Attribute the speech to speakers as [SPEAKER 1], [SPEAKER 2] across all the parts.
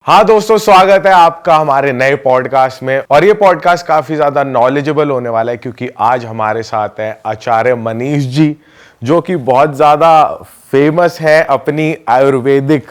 [SPEAKER 1] हाँ दोस्तों, स्वागत है आपका हमारे नए पॉडकास्ट में। और ये पॉडकास्ट काफी ज्यादा नॉलेजेबल होने वाला है क्योंकि आज हमारे साथ है आचार्य मनीष जी, जो कि बहुत ज्यादा फेमस है अपनी आयुर्वेदिक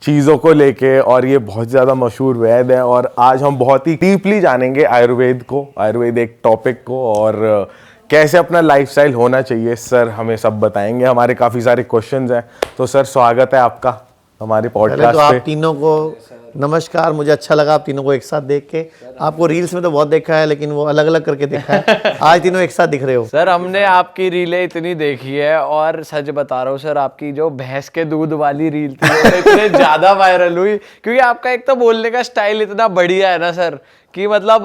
[SPEAKER 1] चीजों को लेके, और ये बहुत ज्यादा मशहूर वैद्य है। और आज हम बहुत ही डीपली जानेंगे आयुर्वेद एक टॉपिक को, और कैसे अपना लाइफस्टाइल होना चाहिए। सर हमें सब बताएंगे, हमारे काफी सारे क्वेश्चंस हैं। तो सर स्वागत है आपका हमारे पॉडकास्ट
[SPEAKER 2] तो आप
[SPEAKER 1] पे।
[SPEAKER 2] तीनों को नमस्कार। मुझे अच्छा लगा आप तीनों को एक साथ देख के। आपको रील्स में तो बहुत देखा है, लेकिन वो अलग अलग करके देखा है। आज तीनों एक साथ दिख रहे हो।
[SPEAKER 3] सर हमने आपकी रीलें इतनी देखी है, और सच बता रहा हूँ सर, आपकी जो भैंस के दूध वाली रील थी वो तो इतने ज्यादा वायरल हुई क्योंकि आपका एक तो बोलने का स्टाइल इतना बढ़िया है ना सर, कि मतलब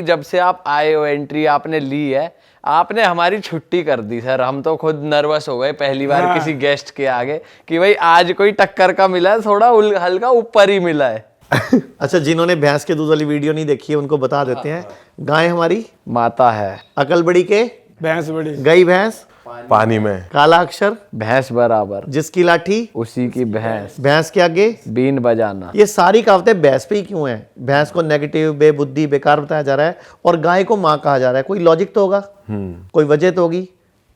[SPEAKER 3] जब से आप आए हो, एंट्री आपने ली है, आपने हमारी छुट्टी कर दी सर। हम तो खुद नर्वस हो गए पहली बार किसी गेस्ट के आगे कि भाई आज कोई टक्कर का मिला है, थोड़ा हल्का ऊपर ही मिला है।
[SPEAKER 2] अच्छा, जिन्होंने भैंस के दूध वाली वीडियो नहीं देखी है उनको बता देते हैं। गाय हमारी
[SPEAKER 3] माता है,
[SPEAKER 2] अकल बड़ी के
[SPEAKER 4] भैंस बड़ी,
[SPEAKER 2] गई भैंस
[SPEAKER 1] पानी में,
[SPEAKER 2] काला अक्षर
[SPEAKER 3] भैंस बराबर
[SPEAKER 2] जिसकी लाठी
[SPEAKER 3] उसी की भैंस,
[SPEAKER 2] भैंस के आगे
[SPEAKER 3] बीन बजाना।
[SPEAKER 2] ये सारी कहावतें भैंस पे ही क्यों हैं? भैंस को नेगेटिव, बेबुद्धि, बेकार बताया जा रहा है, और गाय को माँ कहा जा रहा है। कोई लॉजिक तो होगा, कोई वजह तो होगी।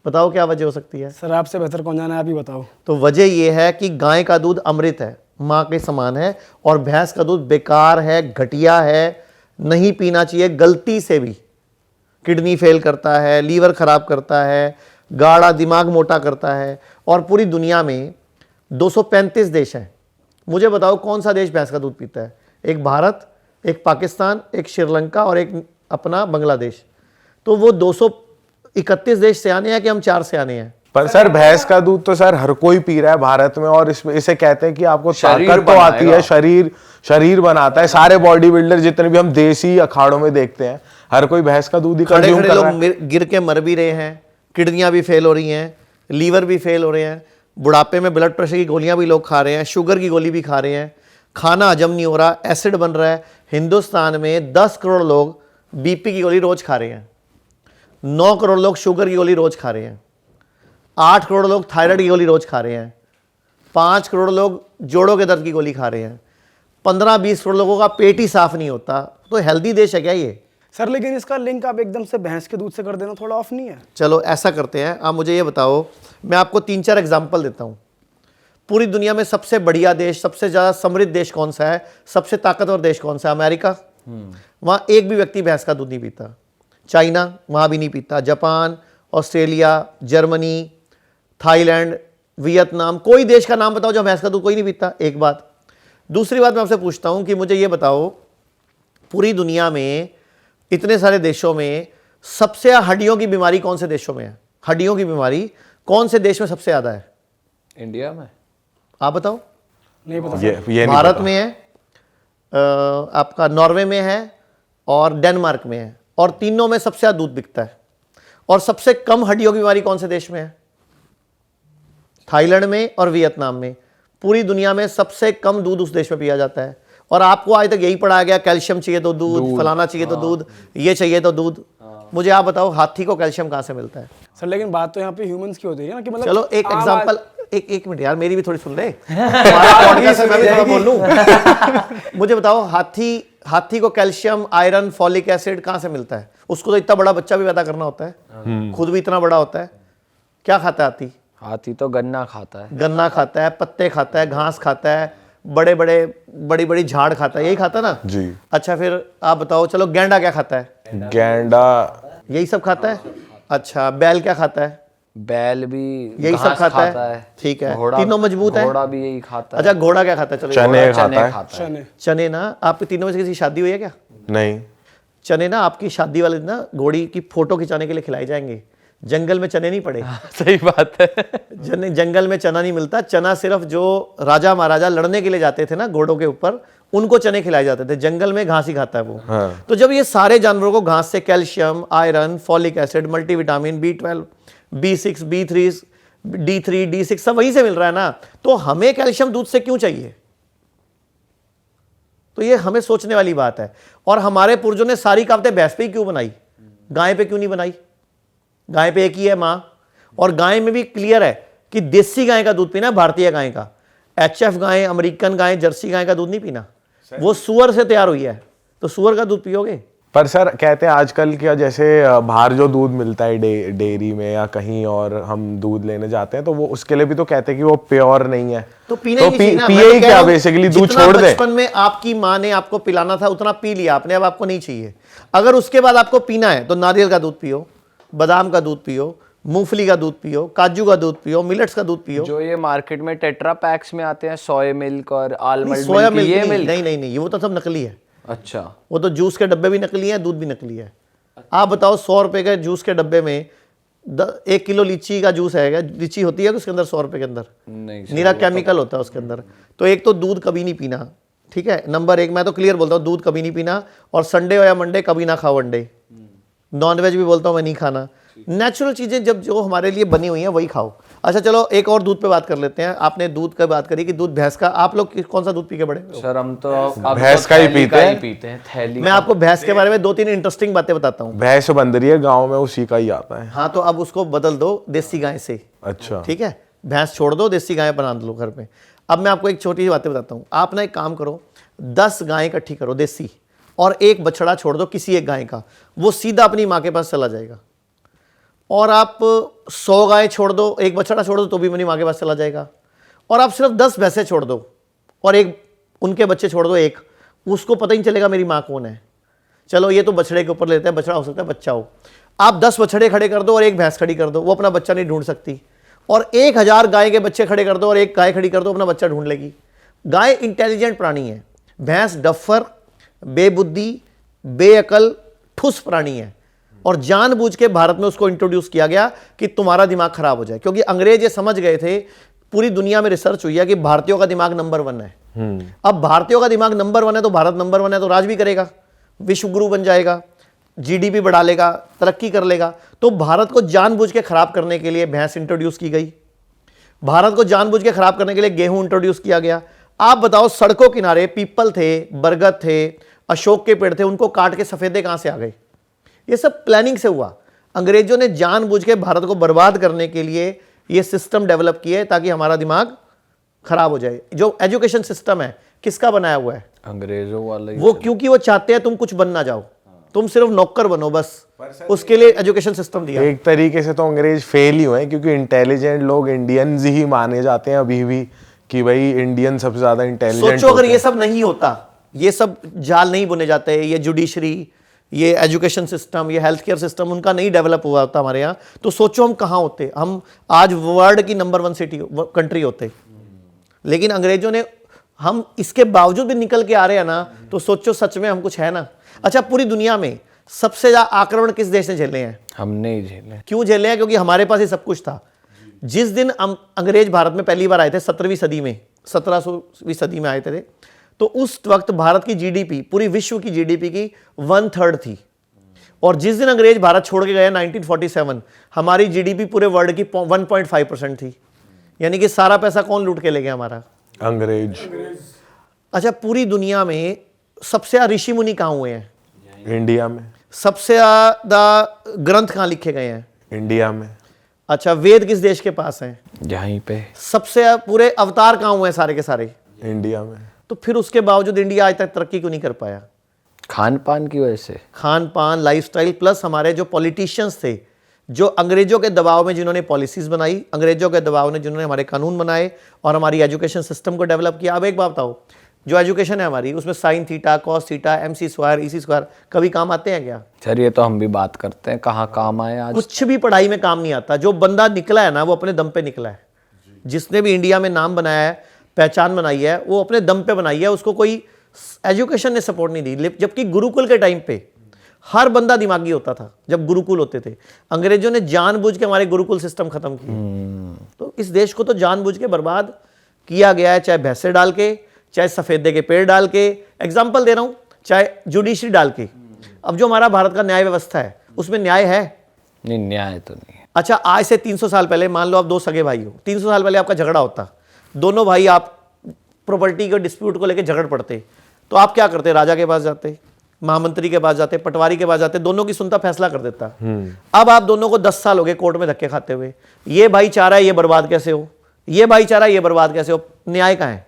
[SPEAKER 2] बताओ क्या वजह हो सकती है?
[SPEAKER 4] सर आपसे बेहतर कौन जाना है, आप ही बताओ।
[SPEAKER 2] तो वजह ये है कि गाय का दूध अमृत है, माँ के समान है, और भैंस का दूध बेकार है, घटिया है, नहीं पीना चाहिए गलती से भी। किडनी फेल करता है, लीवर खराब करता है, गाढ़ा दिमाग मोटा करता है। और पूरी दुनिया में 235 देश हैं। मुझे बताओ कौन सा देश भैंस का दूध पीता है? एक भारत, एक पाकिस्तान, एक श्रीलंका और एक अपना बांग्लादेश। तो वो 231 देश से आने हैं कि हम 4 से आने हैं?
[SPEAKER 1] पर सर भैंस का दूध तो सर हर कोई पी रहा है भारत में, और इसमें इसे कहते हैं कि आपको
[SPEAKER 3] शरीर
[SPEAKER 1] ताकत तो आती है,
[SPEAKER 3] बनाएगा।
[SPEAKER 1] शरीर बनाता है। सारे बॉडी बिल्डर जितने भी हम देसी अखाड़ों में देखते हैं, हर कोई भैंस का दूध ही
[SPEAKER 2] खड़े
[SPEAKER 1] कंज्यूम
[SPEAKER 2] खड़े
[SPEAKER 1] कर
[SPEAKER 2] लोग
[SPEAKER 1] रहा है।
[SPEAKER 2] गिर के मर भी रहे हैं, किडनियां भी फेल हो रही हैं, लीवर भी फेल हो रहे हैं, बुढ़ापे में ब्लड प्रेशर की गोलियां भी लोग खा रहे हैं, शुगर की गोली भी खा रहे हैं, खाना हजम नहीं हो रहा, एसिड बन रहा है। हिंदुस्तान में 10 करोड़ लोग बीपी की गोली रोज खा रहे हैं, 9 करोड़ लोग शुगर की गोली रोज खा रहे हैं, 8 करोड़ लोग थायराइड की गोली रोज खा रहे हैं, 5 करोड़ लोग जोड़ों के दर्द की गोली खा रहे हैं, 15-20 करोड़ लोगों का पेट ही साफ नहीं होता। तो हेल्दी देश है क्या ये?
[SPEAKER 4] सर लेकिन इसका लिंक आप एकदम से भैंस के दूध से कर देना थोड़ा ऑफ नहीं है?
[SPEAKER 2] चलो ऐसा करते हैं, आप मुझे ये बताओ, मैं आपको 3-4 एग्जाम्पल देता हूँ। पूरी दुनिया में सबसे बढ़िया देश, सबसे ज़्यादा समृद्ध देश कौन सा है? सबसे ताकतवर देश कौन सा है? अमेरिका। वहाँ एक भी व्यक्ति भैंस का दूध नहीं पीता। चाइना, वहाँ भी नहीं पीता। Japan, Australia, Germany, Thailand, Vietnam, कोई देश का नाम बताओ जहाँ भैंस का दूध कोई नहीं पीता। एक बात। दूसरी बात मैं आपसे पूछता हूँ कि मुझे ये बताओ, पूरी दुनिया में इतने सारे देशों में सबसे हड्डियों की बीमारी कौन से देशों में है? हड्डियों की बीमारी कौन से देश में सबसे ज्यादा है?
[SPEAKER 3] इंडिया में।
[SPEAKER 2] आप बताओ।
[SPEAKER 4] नहीं पता।
[SPEAKER 1] ये नहीं
[SPEAKER 2] भारत
[SPEAKER 1] पता।
[SPEAKER 2] में है, आपका नॉर्वे में है, और डेनमार्क में है, और तीनों में सबसे ज्यादा दूध बिकता है। और सबसे कम हड्डियों की बीमारी कौन से देश में है? थाईलैंड में और वियतनाम में। पूरी दुनिया में सबसे कम दूध उस देश में पिया जाता है। और आपको आज तक यही पढ़ाया गया, कैल्शियम चाहिए तो दूध, फलाना चाहिए तो दूध, ये चाहिए तो दूध। मुझे आप बताओ, हाथी को कैल्शियम कहाँ से मिलता है?
[SPEAKER 4] सर लेकिन बात तो यहाँ पे ह्यूमंस की होती है ना, कि मतलब
[SPEAKER 2] चलो एक
[SPEAKER 4] आम
[SPEAKER 2] एग्जांपल, एक मिनट यार, मेरी भी थोड़ी सुन ले। हमारा podcast है, मैं भी थोड़ा बोल लूं। मुझे बताओ, हाथी को कैल्शियम, आयरन, फॉलिक एसिड कहाँ से मिलता है? उसको तो इतना बड़ा बच्चा भी पैदा करना होता है, खुद भी इतना बड़ा होता है। क्या खाता है हाथी?
[SPEAKER 3] हाथी तो गन्ना खाता है।
[SPEAKER 2] गन्ना खाता है, पत्ते खाता है, घास खाता है, बड़ी बड़ी झाड़ खाता है, यही खाता ना
[SPEAKER 1] जी।
[SPEAKER 2] अच्छा फिर आप बताओ, चलो गैंडा क्या खाता है?
[SPEAKER 1] गैंडा
[SPEAKER 2] यही सब खाता है। अच्छा, बैल क्या खाता है?
[SPEAKER 3] बैल भी
[SPEAKER 2] यही सब
[SPEAKER 3] घास
[SPEAKER 2] खाता है। ठीक है,
[SPEAKER 3] घोड़ा,
[SPEAKER 2] तीनों मजबूत है।
[SPEAKER 3] घोड़ा भी यही खाता है।
[SPEAKER 2] अच्छा, घोड़ा क्या खाता है? चलो
[SPEAKER 1] चने
[SPEAKER 2] घोड़ा-
[SPEAKER 1] खाता है।
[SPEAKER 4] चने।
[SPEAKER 2] चने ना। आपके तीनों में से किसी की शादी हुई है क्या?
[SPEAKER 1] नहीं।
[SPEAKER 2] चने ना आपकी शादी वाले दिन ना घोड़ी की फोटो खिंचाने के लिए खिलाए जाएंगे। जंगल में चने नहीं पड़े।
[SPEAKER 3] सही बात है।
[SPEAKER 2] जंगल में चना नहीं मिलता। चना सिर्फ जो राजा महाराजा लड़ने के लिए जाते थे ना घोड़ों के ऊपर, उनको चने खिलाए जाते थे। जंगल में घास ही खाता है वो।
[SPEAKER 1] हाँ।
[SPEAKER 2] तो जब ये सारे जानवरों को घास से calcium, iron, folic acid, multivitamin, B12, B6, B3, D3, D6 सब वहीं से मिल रहा है ना, तो हमें कैल्शियम दूध से क्यों चाहिए? तो ये हमें सोचने वाली बात है। और हमारे पूर्वजों ने सारी कहावतें भैंस पे ही क्यों बनाई? गाय पे क्यों नहीं बनाई? गाय पे एक ही है मां, और गाय में भी क्लियर है कि देसी गाय का दूध पीना है, भारतीय गाय का। HF गाय, अमेरिकन गाय, जर्सी गाय का दूध नहीं पीना। वो सुअर से तैयार हुई है, तो सुअर का दूध पियोगे?
[SPEAKER 1] पर सर कहते हैं आजकल क्या, जैसे बाहर जो दूध मिलता है डेयरी में या कहीं और हम दूध लेने जाते हैं, तो वो उसके लिए भी तो कहते हैं कि वो प्योर नहीं है,
[SPEAKER 2] तो पीना ही नहीं चाहिए ना। मैं
[SPEAKER 1] पिए
[SPEAKER 2] तो
[SPEAKER 1] ही
[SPEAKER 2] कह
[SPEAKER 1] क्या
[SPEAKER 2] रहा हूं,
[SPEAKER 1] बेसिकली, दूध
[SPEAKER 2] जितना
[SPEAKER 1] छोड़ दे।
[SPEAKER 2] बचपन में आपकी माँ ने आपको पिलाना था उतना पी लिया आपने, अब आपको नहीं चाहिए। अगर उसके बाद आपको पीना है तो नारियल का दूध पियो, बादाम का दूध पियो, मूंगफली का दूध पियो, काजू का दूध पियो, मिलेट्स का दूध पियो।
[SPEAKER 3] जो ये मार्केट में टेट्रा पैक्स में आते हैं, सोया मिल्क और आलमंड
[SPEAKER 2] सोया
[SPEAKER 3] मिल्क,
[SPEAKER 2] मिल्क
[SPEAKER 3] ये
[SPEAKER 2] नहीं,
[SPEAKER 3] मिल्क।
[SPEAKER 2] नहीं, वो तो सब नकली है।
[SPEAKER 3] अच्छा,
[SPEAKER 2] वो तो जूस के डब्बे भी नकली है, दूध भी नकली है। आप बताओ 100 रुपए के जूस के डब्बे में 1 किलो लीची का जूस है, लीची होती है उसके अंदर 100 रुपए के अंदर?
[SPEAKER 3] नहीं सर,
[SPEAKER 2] नीरा केमिकल होता है उसके अंदर। तो एक तो दूध कभी नहीं पीना, ठीक है, नंबर 1। मैं तो क्लियर बोलता हूँ, दूध कभी नहीं पीना, और संडे हो या मंडे कभी ना खाओ अंडे। नॉनवेज भी बोलता हूँ मैं नहीं खाना। नेचुरल चीजें जब जो हमारे लिए बनी हुई हैं वही खाओ। अच्छा चलो एक और दूध पे बात कर लेते हैं। आपने दूध का बात करी कि दूध भैंस का, आप लोग कौन सा दूध पी के बड़े हो?
[SPEAKER 3] सर हम तो अब
[SPEAKER 1] भैंस
[SPEAKER 3] तो
[SPEAKER 1] का ही
[SPEAKER 3] थैली
[SPEAKER 1] पीते हैं।
[SPEAKER 3] थैली
[SPEAKER 2] मैं आपको भैंस के बारे में 2-3 इंटरेस्टिंग बातें बताता हूँ।
[SPEAKER 1] भैंस बन रही है गाँव में, उसी का ही आता है।
[SPEAKER 2] हाँ, तो अब उसको बदल दो देसी गाय से,
[SPEAKER 1] अच्छा,
[SPEAKER 2] ठीक है, भैंस छोड़ दो, देसी गाय बना लो घर में। अब मैं आपको एक छोटी सी बातें बताता हूँ। आप ना एक काम करो, 10 गाय इकट्ठी करो देसी, और एक बछड़ा छोड़ दो किसी एक गाय का, वो सीधा अपनी माँ के पास चला जाएगा। और आप 100 गाय छोड़ दो, एक बछड़ा छोड़ दो, तो भी अपनी माँ के पास चला जाएगा। और आप सिर्फ 10 भैंसे छोड़ दो और एक उनके बच्चे छोड़ दो, एक, उसको पता ही नहीं चलेगा मेरी माँ कौन है। चलो ये तो बछड़े के ऊपर लेते हैं, बछड़ा हो सकता है बच्चा हो। आप 10 बछड़े खड़े कर दो और एक भैंस खड़ी कर दो, वो अपना बच्चा नहीं ढूंढ सकती। और 1000 गाय के बच्चे खड़े कर दो और एक गाय खड़ी कर दो, अपना बच्चा ढूंढ लेगी। गाय इंटेलिजेंट प्राणी है, भैंस डफर, बेबुद्धि, बेअकल, ठुस प्राणी है। और जानबूझ के भारत में उसको इंट्रोड्यूस किया गया कि तुम्हारा दिमाग खराब हो जाए, क्योंकि अंग्रेज ये समझ गए थे, पूरी दुनिया में रिसर्च हुई है कि भारतीयों का दिमाग नंबर 1 है। अब भारतीयों का दिमाग नंबर 1 है तो भारत नंबर 1 है तो राज भी करेगा, विश्व गुरु बन जाएगा, जीडीपी बढ़ा लेगा, तरक्की कर लेगा। तो भारत को जानबूझ के खराब करने के लिए भैंस इंट्रोड्यूस की गई, भारत को जानबूझ के खराब करने के लिए गेहूं इंट्रोड्यूस किया गया। आप बताओ, सड़कों किनारे पीपल थे, बरगद थे, अशोक के पेड़ थे, उनको काट के सफेदे कहां से आ गए? ये सब प्लानिंग से हुआ। अंग्रेजों ने जानबूझ के भारत को बर्बाद करने के लिए ये सिस्टम डेवलप किए ताकि हमारा दिमाग खराब हो जाए। जो एजुकेशन सिस्टम है किसका बनाया हुआ है?
[SPEAKER 3] अंग्रेजों वाला ही
[SPEAKER 2] वो क्योंकि वो चाहते हैं तुम कुछ बन ना जाओ, तुम सिर्फ नौकर बनो बस, उसके लिए एजुकेशन सिस्टम दिया।
[SPEAKER 1] एक तरीके से तो अंग्रेज फेल ही हुए हैं, क्योंकि इंटेलिजेंट लोग इंडियंस ही माने जाते हैं अभी भी, कि भाई इंडियन सबसे ज्यादा इंटेलिजेंट।
[SPEAKER 2] सोचो अगर ये सब नहीं होता, ये सब जाल नहीं बुने जाते, ये जुडिशरी, ये एजुकेशन सिस्टम, ये हेल्थ केयर सिस्टम उनका नहीं डेवलप हुआ होता हमारे यहाँ, तो सोचो हम कहाँ होते, हम आज वर्ल्ड की नंबर 1 सिटी कंट्री होते। लेकिन अंग्रेजों ने, हम इसके बावजूद भी निकल के आ रहे हैं ना, तो सोचो सच में हम कुछ है ना। अच्छा, पूरी दुनिया में सबसे ज्यादा आक्रमण किस देश ने झेले हैं?
[SPEAKER 3] हमने ही झेले।
[SPEAKER 2] क्यों झेले हैं? क्योंकि हमारे पास ही सब कुछ था। जिस दिन अंग्रेज भारत में पहली बार आए थे 17वीं सदी में, 1700वीं सदी में आए थे, तो उस वक्त भारत की जीडीपी पूरी विश्व की जीडीपी की 1/3 थी। और जिस दिन अंग्रेज भारत छोड़ के गए 1947, हमारी जीडीपी पूरे वर्ल्ड की 1.5% थी। यानी कि सारा पैसा कौन लूट के ले गया? हमारा
[SPEAKER 1] अंग्रेज।
[SPEAKER 2] अच्छा, पूरी दुनिया में सबसे ज्यादा ऋषि मुनि कहाँ हुए हैं?
[SPEAKER 1] इंडिया में।
[SPEAKER 2] सबसे ज्यादा ग्रंथ कहाँ लिखे गए हैं?
[SPEAKER 1] इंडिया में।
[SPEAKER 2] अच्छा, वेद किस देश के पास हैं?
[SPEAKER 3] यहीं पे।
[SPEAKER 2] सबसे पूरे अवतार कहाँ हुए हैं सारे के सारे?
[SPEAKER 1] इंडिया में।
[SPEAKER 2] तो फिर उसके बावजूद इंडिया आज तक तरक्की क्यों नहीं कर पाया?
[SPEAKER 3] खान पान की वजह से।
[SPEAKER 2] खान पान, लाइफस्टाइल, प्लस हमारे जो पॉलिटिशियंस थे, जो अंग्रेजों के दबाव में जिन्होंने पॉलिसीज बनाई, अंग्रेजों के दबाव में जिन्होंने हमारे कानून बनाए और हमारी एजुकेशन सिस्टम को डेवलप किया। अब एक बात बताओ, जो एजुकेशन है हमारी, उसमें sine theta, cos theta, MC square, EC square कभी काम आते हैं क्या?
[SPEAKER 3] सर ये तो हम भी बात करते हैं, कहाँ काम आए आज?
[SPEAKER 2] कुछ भी पढ़ाई में काम नहीं आता। जो बंदा निकला है ना, वो अपने दम पे निकला है। जिसने भी इंडिया में नाम बनाया है, पहचान बनाई है, वो अपने दम पे बनाई है, उसको कोई एजुकेशन ने सपोर्ट नहीं दी। जबकि गुरुकुल के टाइम पे हर बंदा दिमागी होता था जब गुरुकुल होते थे। अंग्रेजों ने जानबूझ के हमारे गुरुकुल सिस्टम खत्म किया। तो इस देश को तो जानबूझ के बर्बाद किया गया है, चाहे भैंसे डाल के, चाहे सफेदे के पेड़ डाल के, एग्जाम्पल दे रहा हूं, चाहे जुडिशरी डाल के। अब जो हमारा भारत का न्याय व्यवस्था है, उसमें न्याय है?
[SPEAKER 3] नहीं, न्याय तो नहीं है।
[SPEAKER 2] अच्छा, आज से 300 साल पहले मान लो आप 2 सगे भाई हो, 300 साल पहले आपका झगड़ा होता, दोनों भाई आप प्रॉपर्टी के डिस्प्यूट को लेकर झगड़ पड़ते, तो आप क्या करते? राजा के पास जाते, महामंत्री के पास जाते, पटवारी के पास जाते, दोनों की सुनता, फैसला कर देता। अब आप दोनों को 10 साल हो गए कोर्ट में धक्के खाते हुए। ये भाईचारा है, ये बर्बाद कैसे हो? ये भाईचारा, ये बर्बाद कैसे हो? न्याय कहाँ है?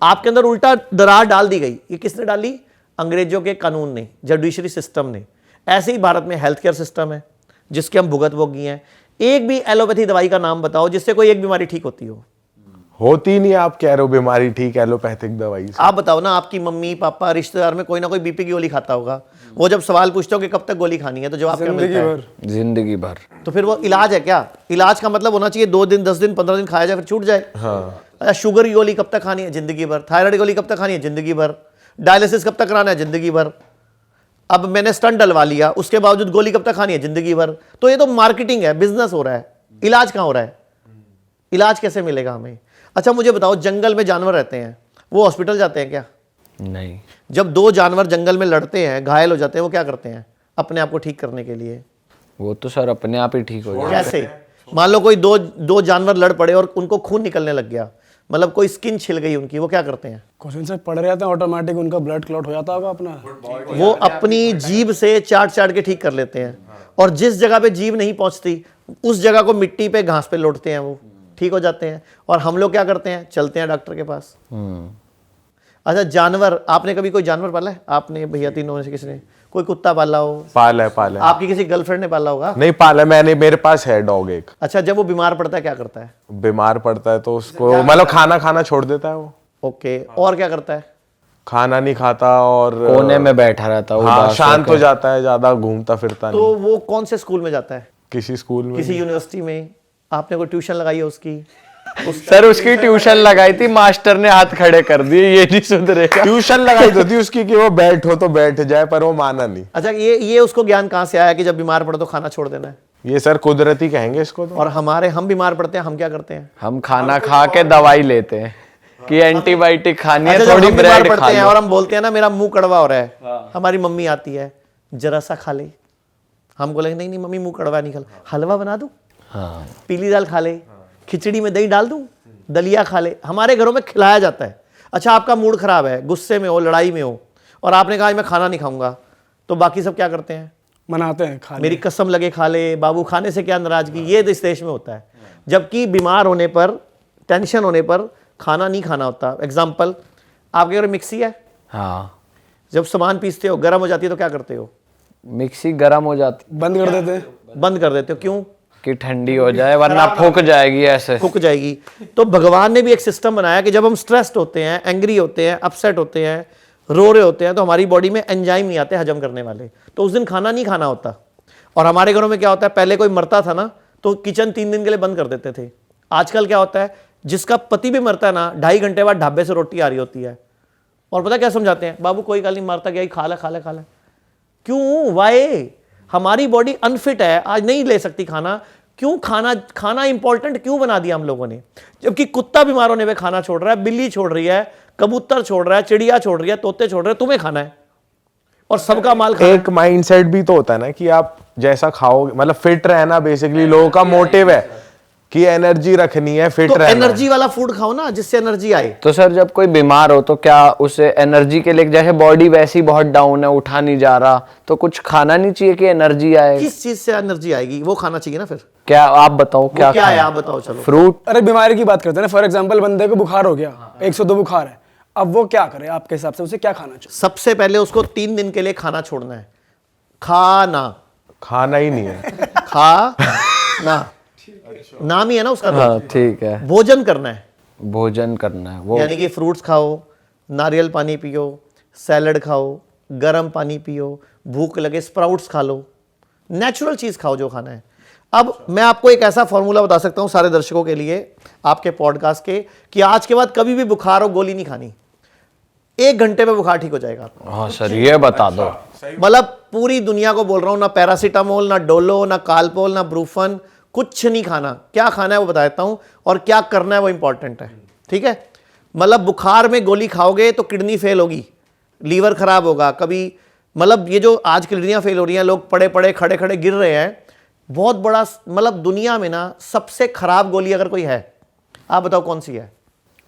[SPEAKER 2] आपके अंदर उल्टा दरार डाल दी गई। ये किसने डाली? अंग्रेजों के कानून ने, जुडिशरी सिस्टम ने। ऐसे ही भारत में हेल्थ केयर सिस्टम है जिसके हम भुगत भोगी हैं। एक भी एलोपैथी दवाई का नाम बताओ जिससे कोई एक बीमारी ठीक होती हो।
[SPEAKER 1] होती नहीं, आप कह रहे हो बीमारी ठीक एलोपैथिक दवाई से।
[SPEAKER 2] आप बताओ ना, आपकी मम्मी पापा रिश्तेदार में कोई ना कोई बीपी की गोली खाता होगा। वो जब सवाल पूछते हो कि कब तक गोली खानी है तो जवाब क्या मिलता है?
[SPEAKER 3] जिंदगी भर।
[SPEAKER 2] तो फिर वो इलाज है क्या? इलाज का मतलब होना चाहिए 2 दिन 10 दिन 15 दिन खाया जाए फिर छूट जाए।
[SPEAKER 1] हाँ।
[SPEAKER 2] अच्छा, शुगर की गोली कब तक खानी है? जिंदगी भर। थायराइड की गोली कब तक खानी है? जिंदगी भर। डायलिसिस कब तक कराना है? जिंदगी भर। अब मैंने स्टंट डलवा लिया, उसके बावजूद गोली कब तक खानी है? जिंदगी भर। तो ये तो मार्केटिंग है, बिजनेस हो रहा है। इलाज कहाँ हो रहा है? इलाज कैसे मिलेगा हमें? अच्छा मुझे बताओ, जंगल में जानवर रहते हैं, वो हॉस्पिटल जाते हैं क्या?
[SPEAKER 3] नहीं।
[SPEAKER 2] जब 2 जानवर जंगल में लड़ते हैं, घायल हो जाते हैं, वो क्या करते हैं अपने आप को ठीक करने के लिए?
[SPEAKER 3] वो तो सर अपने आप ही ठीक हो जाए।
[SPEAKER 2] कैसे? मान लो कोई दो जानवर लड़ पड़े और उनको खून निकलने लग गया, मतलब कोई स्किन छिल गई उनकी, वो क्या करते हैं?
[SPEAKER 4] क्वेश्चन से पढ़ रहे थे, ऑटोमेटिक उनका ब्लड क्लॉट हो जाता होगा अपना।
[SPEAKER 2] वो अपनी जीभ से चाट चाट के ठीक कर लेते हैं। और जिस जगह पे जीभ नहीं पहुंचती उस जगह को मिट्टी पे घास पे लौटते हैं, वो ठीक हो जाते हैं। और हम लोग क्या करते हैं? चलते हैं डॉक्टर के पास। अच्छा जानवर, आपने कभी कोई जानवर पाला है? आपने भैया तीनों में से किसी ने कोई कुत्ता पाला हो?
[SPEAKER 1] पाला है।
[SPEAKER 2] आपकी किसी गर्लफ्रेंड ने पाला होगा?
[SPEAKER 1] नहीं पाला मैंने, मेरे पास है डॉग एक।
[SPEAKER 2] अच्छा, जब वो बीमार पड़ता है क्या करता है?
[SPEAKER 1] बीमार पड़ता है तो उसको मतलब खाना खाना छोड़ देता है वो।
[SPEAKER 2] ओके, और क्या करता है?
[SPEAKER 1] खाना नहीं खाता और
[SPEAKER 3] कोने में बैठा रहता है,
[SPEAKER 1] हाँ
[SPEAKER 3] उदास
[SPEAKER 1] शांत
[SPEAKER 3] होकर।
[SPEAKER 1] हो जाता है, ज्यादा घूमता फिरता नहीं।
[SPEAKER 2] तो वो कौन से स्कूल में जाता है?
[SPEAKER 1] किसी स्कूल में
[SPEAKER 2] किसी यूनिवर्सिटी में? आपने कोई ट्यूशन लगाई है उसकी?
[SPEAKER 3] सर उसकी ट्यूशन लगाई थी, मास्टर ने हाथ खड़े कर दिए, ये नहीं सुधरेगा।
[SPEAKER 1] ट्यूशन लगाई तो थी उसकी कि वो बैठो तो बैठ जाए, पर वो माना नहीं।
[SPEAKER 2] अच्छा, ये उसको ज्ञान कहाँ से आया कि जब बीमार पड़ो तो खाना छोड़ देना है?
[SPEAKER 1] ये सर कुदरती कहेंगे इसको तो।
[SPEAKER 2] और हम बीमार पड़ते हैं, हम क्या करते हैं?
[SPEAKER 3] हम खाना खा के दवाई लेते हैं कि एंटीबायोटिक खानी है,
[SPEAKER 2] अच्छा, जब
[SPEAKER 3] थोड़ी
[SPEAKER 2] हम बीमार
[SPEAKER 3] ब्रेड खा
[SPEAKER 2] पड़ते हैं
[SPEAKER 3] लो।
[SPEAKER 2] और हम बोलते हैं ना मेरा मुंह कड़वा हो रहा है, हमारी मम्मी आती है, जरा सा खा ले। हम बोलेंगे नहीं नहीं मम्मी मुंह कड़वा नहीं, खा हलवा बना दूं,
[SPEAKER 3] हाँ।
[SPEAKER 2] पीली दाल खा ले, खिचड़ी में दही डाल दूं, दलिया खा ले। हमारे घरों में खिलाया जाता है। अच्छा, आपका मूड खराब है, गुस्से में हो, लड़ाई में हो, और आपने कहा आज मैं खाना नहीं खाऊंगा, तो बाकी सब क्या करते हैं?
[SPEAKER 4] मनाते हैं खा ले।
[SPEAKER 2] मेरी कसम लगे खा ले बाबू, खाने से क्या नाराजगी, ये इस देश में होता है। जबकि बीमार होने पर, टेंशन होने पर खाना नहीं खाना होता। एग्जाम्पल, आपके घर मिक्सी है,
[SPEAKER 3] हाँ।
[SPEAKER 2] जब सामान पीसते हो गर्म हो जाती है तो क्या करते हो?
[SPEAKER 3] मिक्सी गर्म हो जाती
[SPEAKER 4] बंद कर देते हैं।
[SPEAKER 2] बंद कर देते हो। क्यों?
[SPEAKER 3] कि ठंडी हो जाए, वरना फूक जाएगी ऐसे।
[SPEAKER 2] फूक जाएगी। तो भगवान ने भी एक सिस्टम बनाया कि जब हम स्ट्रेस्ड होते हैं, एंग्री होते हैं, अपसेट होते हैं, रो रहे होते हैं, तो हमारी बॉडी में एंजाइम नहीं आते हजम करने वाले, तो उस दिन खाना नहीं खाना होता। और हमारे घरों में क्या होता है, पहले कोई मरता था ना तो किचन 3 दिन के लिए बंद कर देते थे। आजकल क्या होता है, जिसका पति भी मरता है ना, 2.5 घंटे बाद ढाबे से रोटी आ रही होती है, और पता क्या समझाते हैं, बाबू कोई गल नहीं, मरता गया, खा ले। क्यों? वाई? हमारी बॉडी अनफिट है, आज नहीं ले सकती खाना। क्यों? खाना इंपॉर्टेंट क्यों बना दिया हम लोगों ने? जबकि कुत्ता बीमार होने पे खाना छोड़ रहा है, बिल्ली छोड़ रही है, कबूतर छोड़ रहा है, चिड़िया छोड़ रही है, तोते छोड़ रहे हैं, तुम्हें खाना है और सबका माल खाना
[SPEAKER 1] एक माइंडसेट भी तो होता है ना कि आप जैसा खाओगे, मतलब फिट रहना बेसिकली लोगों का मोटिव है कि एनर्जी रखनी है, फिट
[SPEAKER 2] तो
[SPEAKER 1] रहना है।
[SPEAKER 2] एनर्जी वाला फूड खाओ ना जिससे एनर्जी आए।
[SPEAKER 3] तो सर जब कोई बीमार हो तो क्या उसे एनर्जी के लिए, जैसे बॉडी वैसी बहुत डाउन है, उठा नहीं जा रहा, तो कुछ खाना नहीं चाहिए कि एनर्जी आए?
[SPEAKER 2] किस चीज से एनर्जी आएगी? वो खाना चाहिए ना। फिर
[SPEAKER 3] क्या आप बताओ, क्या
[SPEAKER 2] क्या है?
[SPEAKER 3] खाएं?
[SPEAKER 2] आप बताओ। चलो,
[SPEAKER 3] फ्रूट।
[SPEAKER 4] अरे बीमारी की बात करते हैं ना, फॉर एग्जांपल बंदे को बुखार हो गया, 102 बुखार है, अब वो क्या करे आपके हिसाब से? उसे क्या खाना चाहिए?
[SPEAKER 2] सबसे पहले उसको 3 दिन के लिए खाना छोड़ना है।
[SPEAKER 1] खाना ही नहीं है।
[SPEAKER 2] खाना नाम ही है ना उसका।
[SPEAKER 3] हाँ ठीक है।
[SPEAKER 2] भोजन करना है,
[SPEAKER 3] भोजन करना है वो।
[SPEAKER 2] यानी कि फ्रूट्स खाओ, नारियल पानी पियो, सैलड खाओ, गर्म पानी पियो, भूख लगे स्प्राउट्स खा लो, नेचुरल चीज खाओ जो खाना है। अब मैं आपको एक ऐसा फॉर्मूला बता सकता हूं सारे दर्शकों के लिए आपके पॉडकास्ट के, कि आज के बाद कभी भी बुखार हो गोली नहीं खानी, 1 घंटे में बुखार ठीक हो जाएगा।
[SPEAKER 3] हाँ सर ये बता दो।
[SPEAKER 2] मतलब पूरी दुनिया को बोल रहा हूं, ना पैरासीटामोल, ना डोलो, ना कालपोल, ना ब्रूफन, कुछ नहीं खाना। क्या खाना है वो बता देता हूं, और क्या करना है वो इंपॉर्टेंट है। ठीक है? मतलब बुखार में गोली खाओगे तो किडनी फेल होगी, लीवर खराब होगा, कभी मतलब ये जो आज किडनियां फेल हो रही हैं, लोग पड़े पड़े खड़े खड़े गिर रहे हैं, बहुत बड़ा मतलब दुनिया में ना सबसे खराब गोली अगर कोई है, आप बताओ कौन सी है?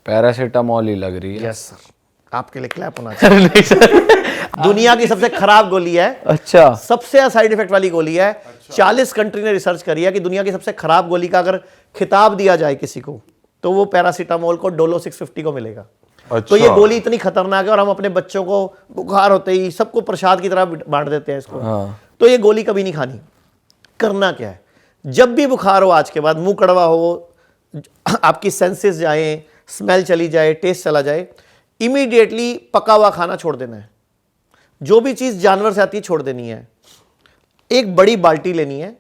[SPEAKER 3] पैरासीटामोल ही लग रही है।
[SPEAKER 2] यस सर, आपके लिए क्लैप होना चाहिए। दुनिया की सबसे खराब गोली है।
[SPEAKER 3] अच्छा।
[SPEAKER 2] सबसे साइड इफेक्ट वाली गोली है। 40 कंट्री ने रिसर्च करी है कि दुनिया की सबसे खराब गोली का अगर खिताब दिया जाए किसी को, तो वो पैरासीटामोल को डोलो 650 को मिलेगा। तो ये गोली इतनी खतरनाक है और हम अपने बच्चों को बुखार होते ही सबको प्रसाद की तरह बांट देते हैं इसको। तो ये गोली कभी नहीं खानी। करना क्या है, जब भी बुखार हो आज के बाद, मुंह कड़वा हो, आपकी सेंसेस जाएं, स्मेल चली जाए, टेस्ट चला जाए, इमीडिएटली पका हुआ खाना छोड़ देना है। जो भी चीज़ जानवर से आती है छोड़ देनी है। एक बड़ी बाल्टी लेनी है,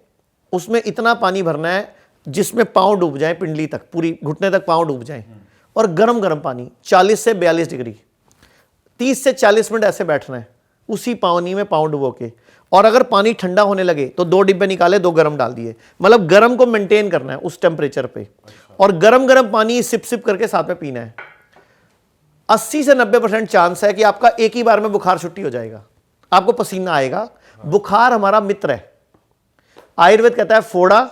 [SPEAKER 2] उसमें इतना पानी भरना है जिसमें पाँव डूब जाए, पिंडली तक, पूरी घुटने तक पाँव डूब जाए, और गरम गरम पानी 40 से 42 डिग्री 30 से 40 मिनट ऐसे बैठना है उसी पानी में पाँव डुबो के। और अगर पानी ठंडा होने लगे तो 2 डिब्बे निकाले, 2 गरम डाल दिए, मतलब गरम को मेंटेन करना है उस टेम्परेचर पे। और गरम गरम पानी सिप सिप करके साथ में पीना है। 80 से 90% चांस है कि आपका एक ही बार में बुखार छुट्टी हो जाएगा, आपको पसीना आएगा। बुखार हमारा मित्र है। आयुर्वेद कहता है फोड़ा,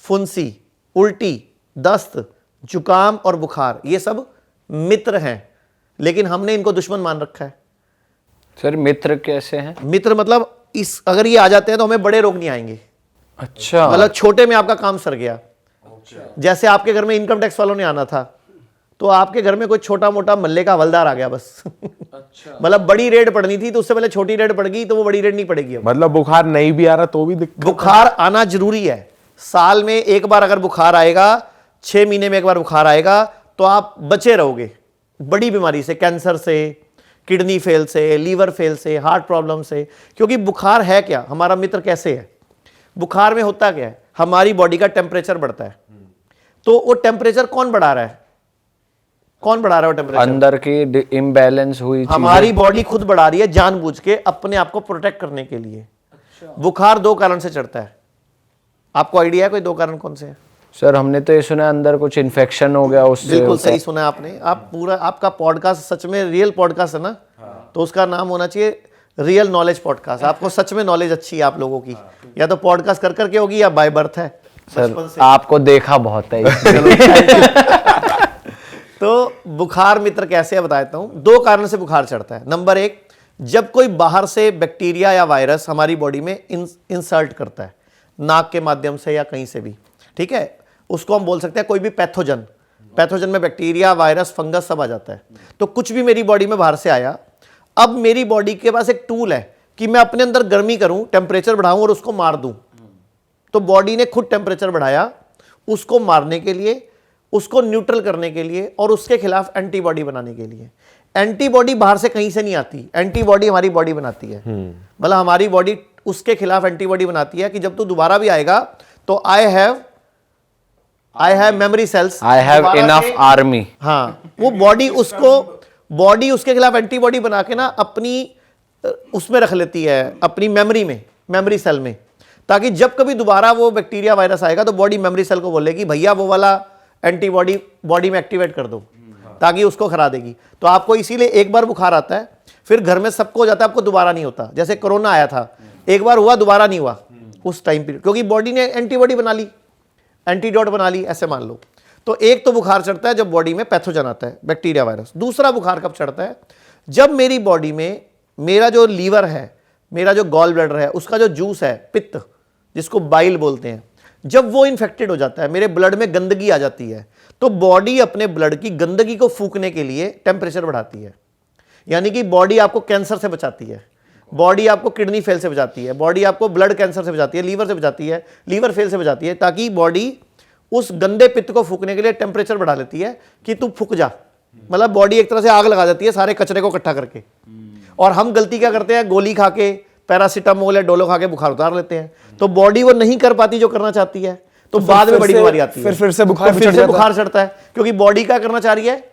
[SPEAKER 2] फुंसी, उल्टी, दस्त, जुकाम और बुखार ये सब मित्र हैं, लेकिन हमने इनको दुश्मन मान रखा है।
[SPEAKER 3] सर मित्र कैसे हैं?
[SPEAKER 2] मित्र मतलब अगर ये आ जाते हैं तो हमें बड़े रोग नहीं आएंगे।
[SPEAKER 3] अच्छा, मतलब
[SPEAKER 2] छोटे में आपका काम सर गया। जैसे आपके घर में इनकम टैक्स वालों ने आना था, तो आपके घर में कोई छोटा मोटा मल्ले का हवलदार आ गया बस। अच्छा। मतलब बड़ी रेड पड़नी थी तो उससे पहले छोटी रेड पड़ गई, तो वो बड़ी रेड नहीं पड़ेगी अब।
[SPEAKER 1] मतलब बुखार नहीं भी आ रहा तो भी दिक्कत?
[SPEAKER 2] बुखार आना जरूरी है। साल में एक बार अगर बुखार आएगा, 6 महीने में एक बार बुखार आएगा, तो आप बचे रहोगे बड़ी बीमारी से, कैंसर से, किडनी फेल से, लीवर फेल से, हार्ट प्रॉब्लम से। क्योंकि बुखार है क्या, हमारा मित्र कैसे है? बुखार में होता क्या है, हमारी बॉडी का टेम्परेचर बढ़ता है। तो वो टेम्परेचर कौन बढ़ा रहा है? कौन बढ़ा रहा है वो टेम्परेचर?
[SPEAKER 3] अंदर की इम्बैलेंस हुई
[SPEAKER 2] हमारी बॉडी खुद बढ़ा रही है जानबूझ के, अपने आप को प्रोटेक्ट करने के लिए। बुखार 2 कारण से चढ़ता है। आपको आइडिया है कोई 2 कारण कौन से हैं?
[SPEAKER 3] सर हमने तो ये सुना है अंदर कुछ इन्फेक्शन हो गया उससे।
[SPEAKER 2] बिल्कुल सही सुना है आपने। आप पूरा, आपका पॉडकास्ट सच में रियल पॉडकास्ट है ना, तो उसका नाम होना चाहिए रियल नॉलेज पॉडकास्ट। आपको सच में नॉलेज अच्छी है आप लोगों की, या तो पॉडकास्ट कर करके होगी या बाय बर्थ है।
[SPEAKER 3] सर आपको देखा बहुत है।
[SPEAKER 2] तो बुखार मित्र कैसे है बता देता हूं। 2 कारण से बुखार चढ़ता है। नंबर 1, जब कोई बाहर से बैक्टीरिया या वायरस हमारी बॉडी में इंसर्ट करता है, नाक के माध्यम से या कहीं से भी, ठीक है, उसको हम बोल सकते हैं कोई भी पैथोजन। पैथोजन में बैक्टीरिया, वायरस, फंगस सब आ जाता है। तो कुछ भी मेरी बॉडी में बाहर से आया, अब मेरी बॉडी के पास एक टूल है कि मैं अपने अंदर गर्मी करूं, टेम्परेचर बढ़ाऊं और उसको मार दूं। तो बॉडी ने खुद टेम्परेचर बढ़ाया उसको मारने के लिए, उसको न्यूट्रल करने के लिए और उसके खिलाफ एंटीबॉडी बनाने के लिए। एंटीबॉडी बाहर से कहीं से नहीं आती, एंटीबॉडी हमारी बॉडी बनाती है। मतलब हमारी बॉडी उसके खिलाफ एंटीबॉडी बनाती है कि जब तू दोबारा भी आएगा तो I have memory cells,
[SPEAKER 3] I have enough army.
[SPEAKER 2] हाँ, वो बॉडी उसके खिलाफ एंटीबॉडी बना के ना अपनी उसमें रख लेती है, अपनी मेमोरी में, मेमोरी सेल में, ताकि जब कभी दोबारा वो बैक्टीरिया वायरस आएगा तो बॉडी मेमोरी सेल को बोलेगी भैया वो वाला एंटीबॉडी बॉडी में एक्टिवेट कर दो, ताकि उसको खरा देगी। तो आपको इसीलिए एक बार बुखार आता है, फिर घर में सबको हो जाता है, आपको दोबारा नहीं होता। जैसे कोरोना आया था, एक बार हुआ, दोबारा नहीं हुआ उस टाइम पीरियड, क्योंकि बॉडी ने एंटीबॉडी बना ली, एंटीडोट बना ली, ऐसे मान लो। तो एक तो बुखार चढ़ता है जब बॉडी में पैथोजन आता है, बैक्टीरिया, वायरस। दूसरा बुखार कब चढ़ता है? जब मेरी बॉडी में मेरा जो लीवर है, मेरा जो गॉल ब्लैडर है, उसका जो जूस है, पित्त जिसको बाइल बोलते हैं, जब वो इन्फेक्टेड हो जाता है, मेरे ब्लड में गंदगी आ जाती है, तो बॉडी अपने ब्लड की गंदगी को फूकने के लिए टेम्परेचर बढ़ाती है। यानी कि बॉडी आपको कैंसर से बचाती है, बॉडी आपको किडनी फेल से बचाती है, बॉडी आपको ब्लड कैंसर से बचाती है, लीवर से बचाती है, लीवर फेल से बचाती है, ताकि बॉडी उस गंदे पित्त को फूकने के लिए टेम्परेचर बढ़ा लेती है कि तू फूक जा। मतलब बॉडी एक तरह से आग लगा देती है सारे कचरे को इकट्ठा करके। और हम गलती क्या करते हैं, गोली खा के, पैरासीटामोल या डोलो खा के बुखार उतार लेते हैं। तो बॉडी वो नहीं कर पाती जो करना चाहती है, तो बाद में बड़ी बीमारी आती है,
[SPEAKER 4] फिर से बुखार
[SPEAKER 2] चढ़ता है, क्योंकि बॉडी क्या करना चाह रही है,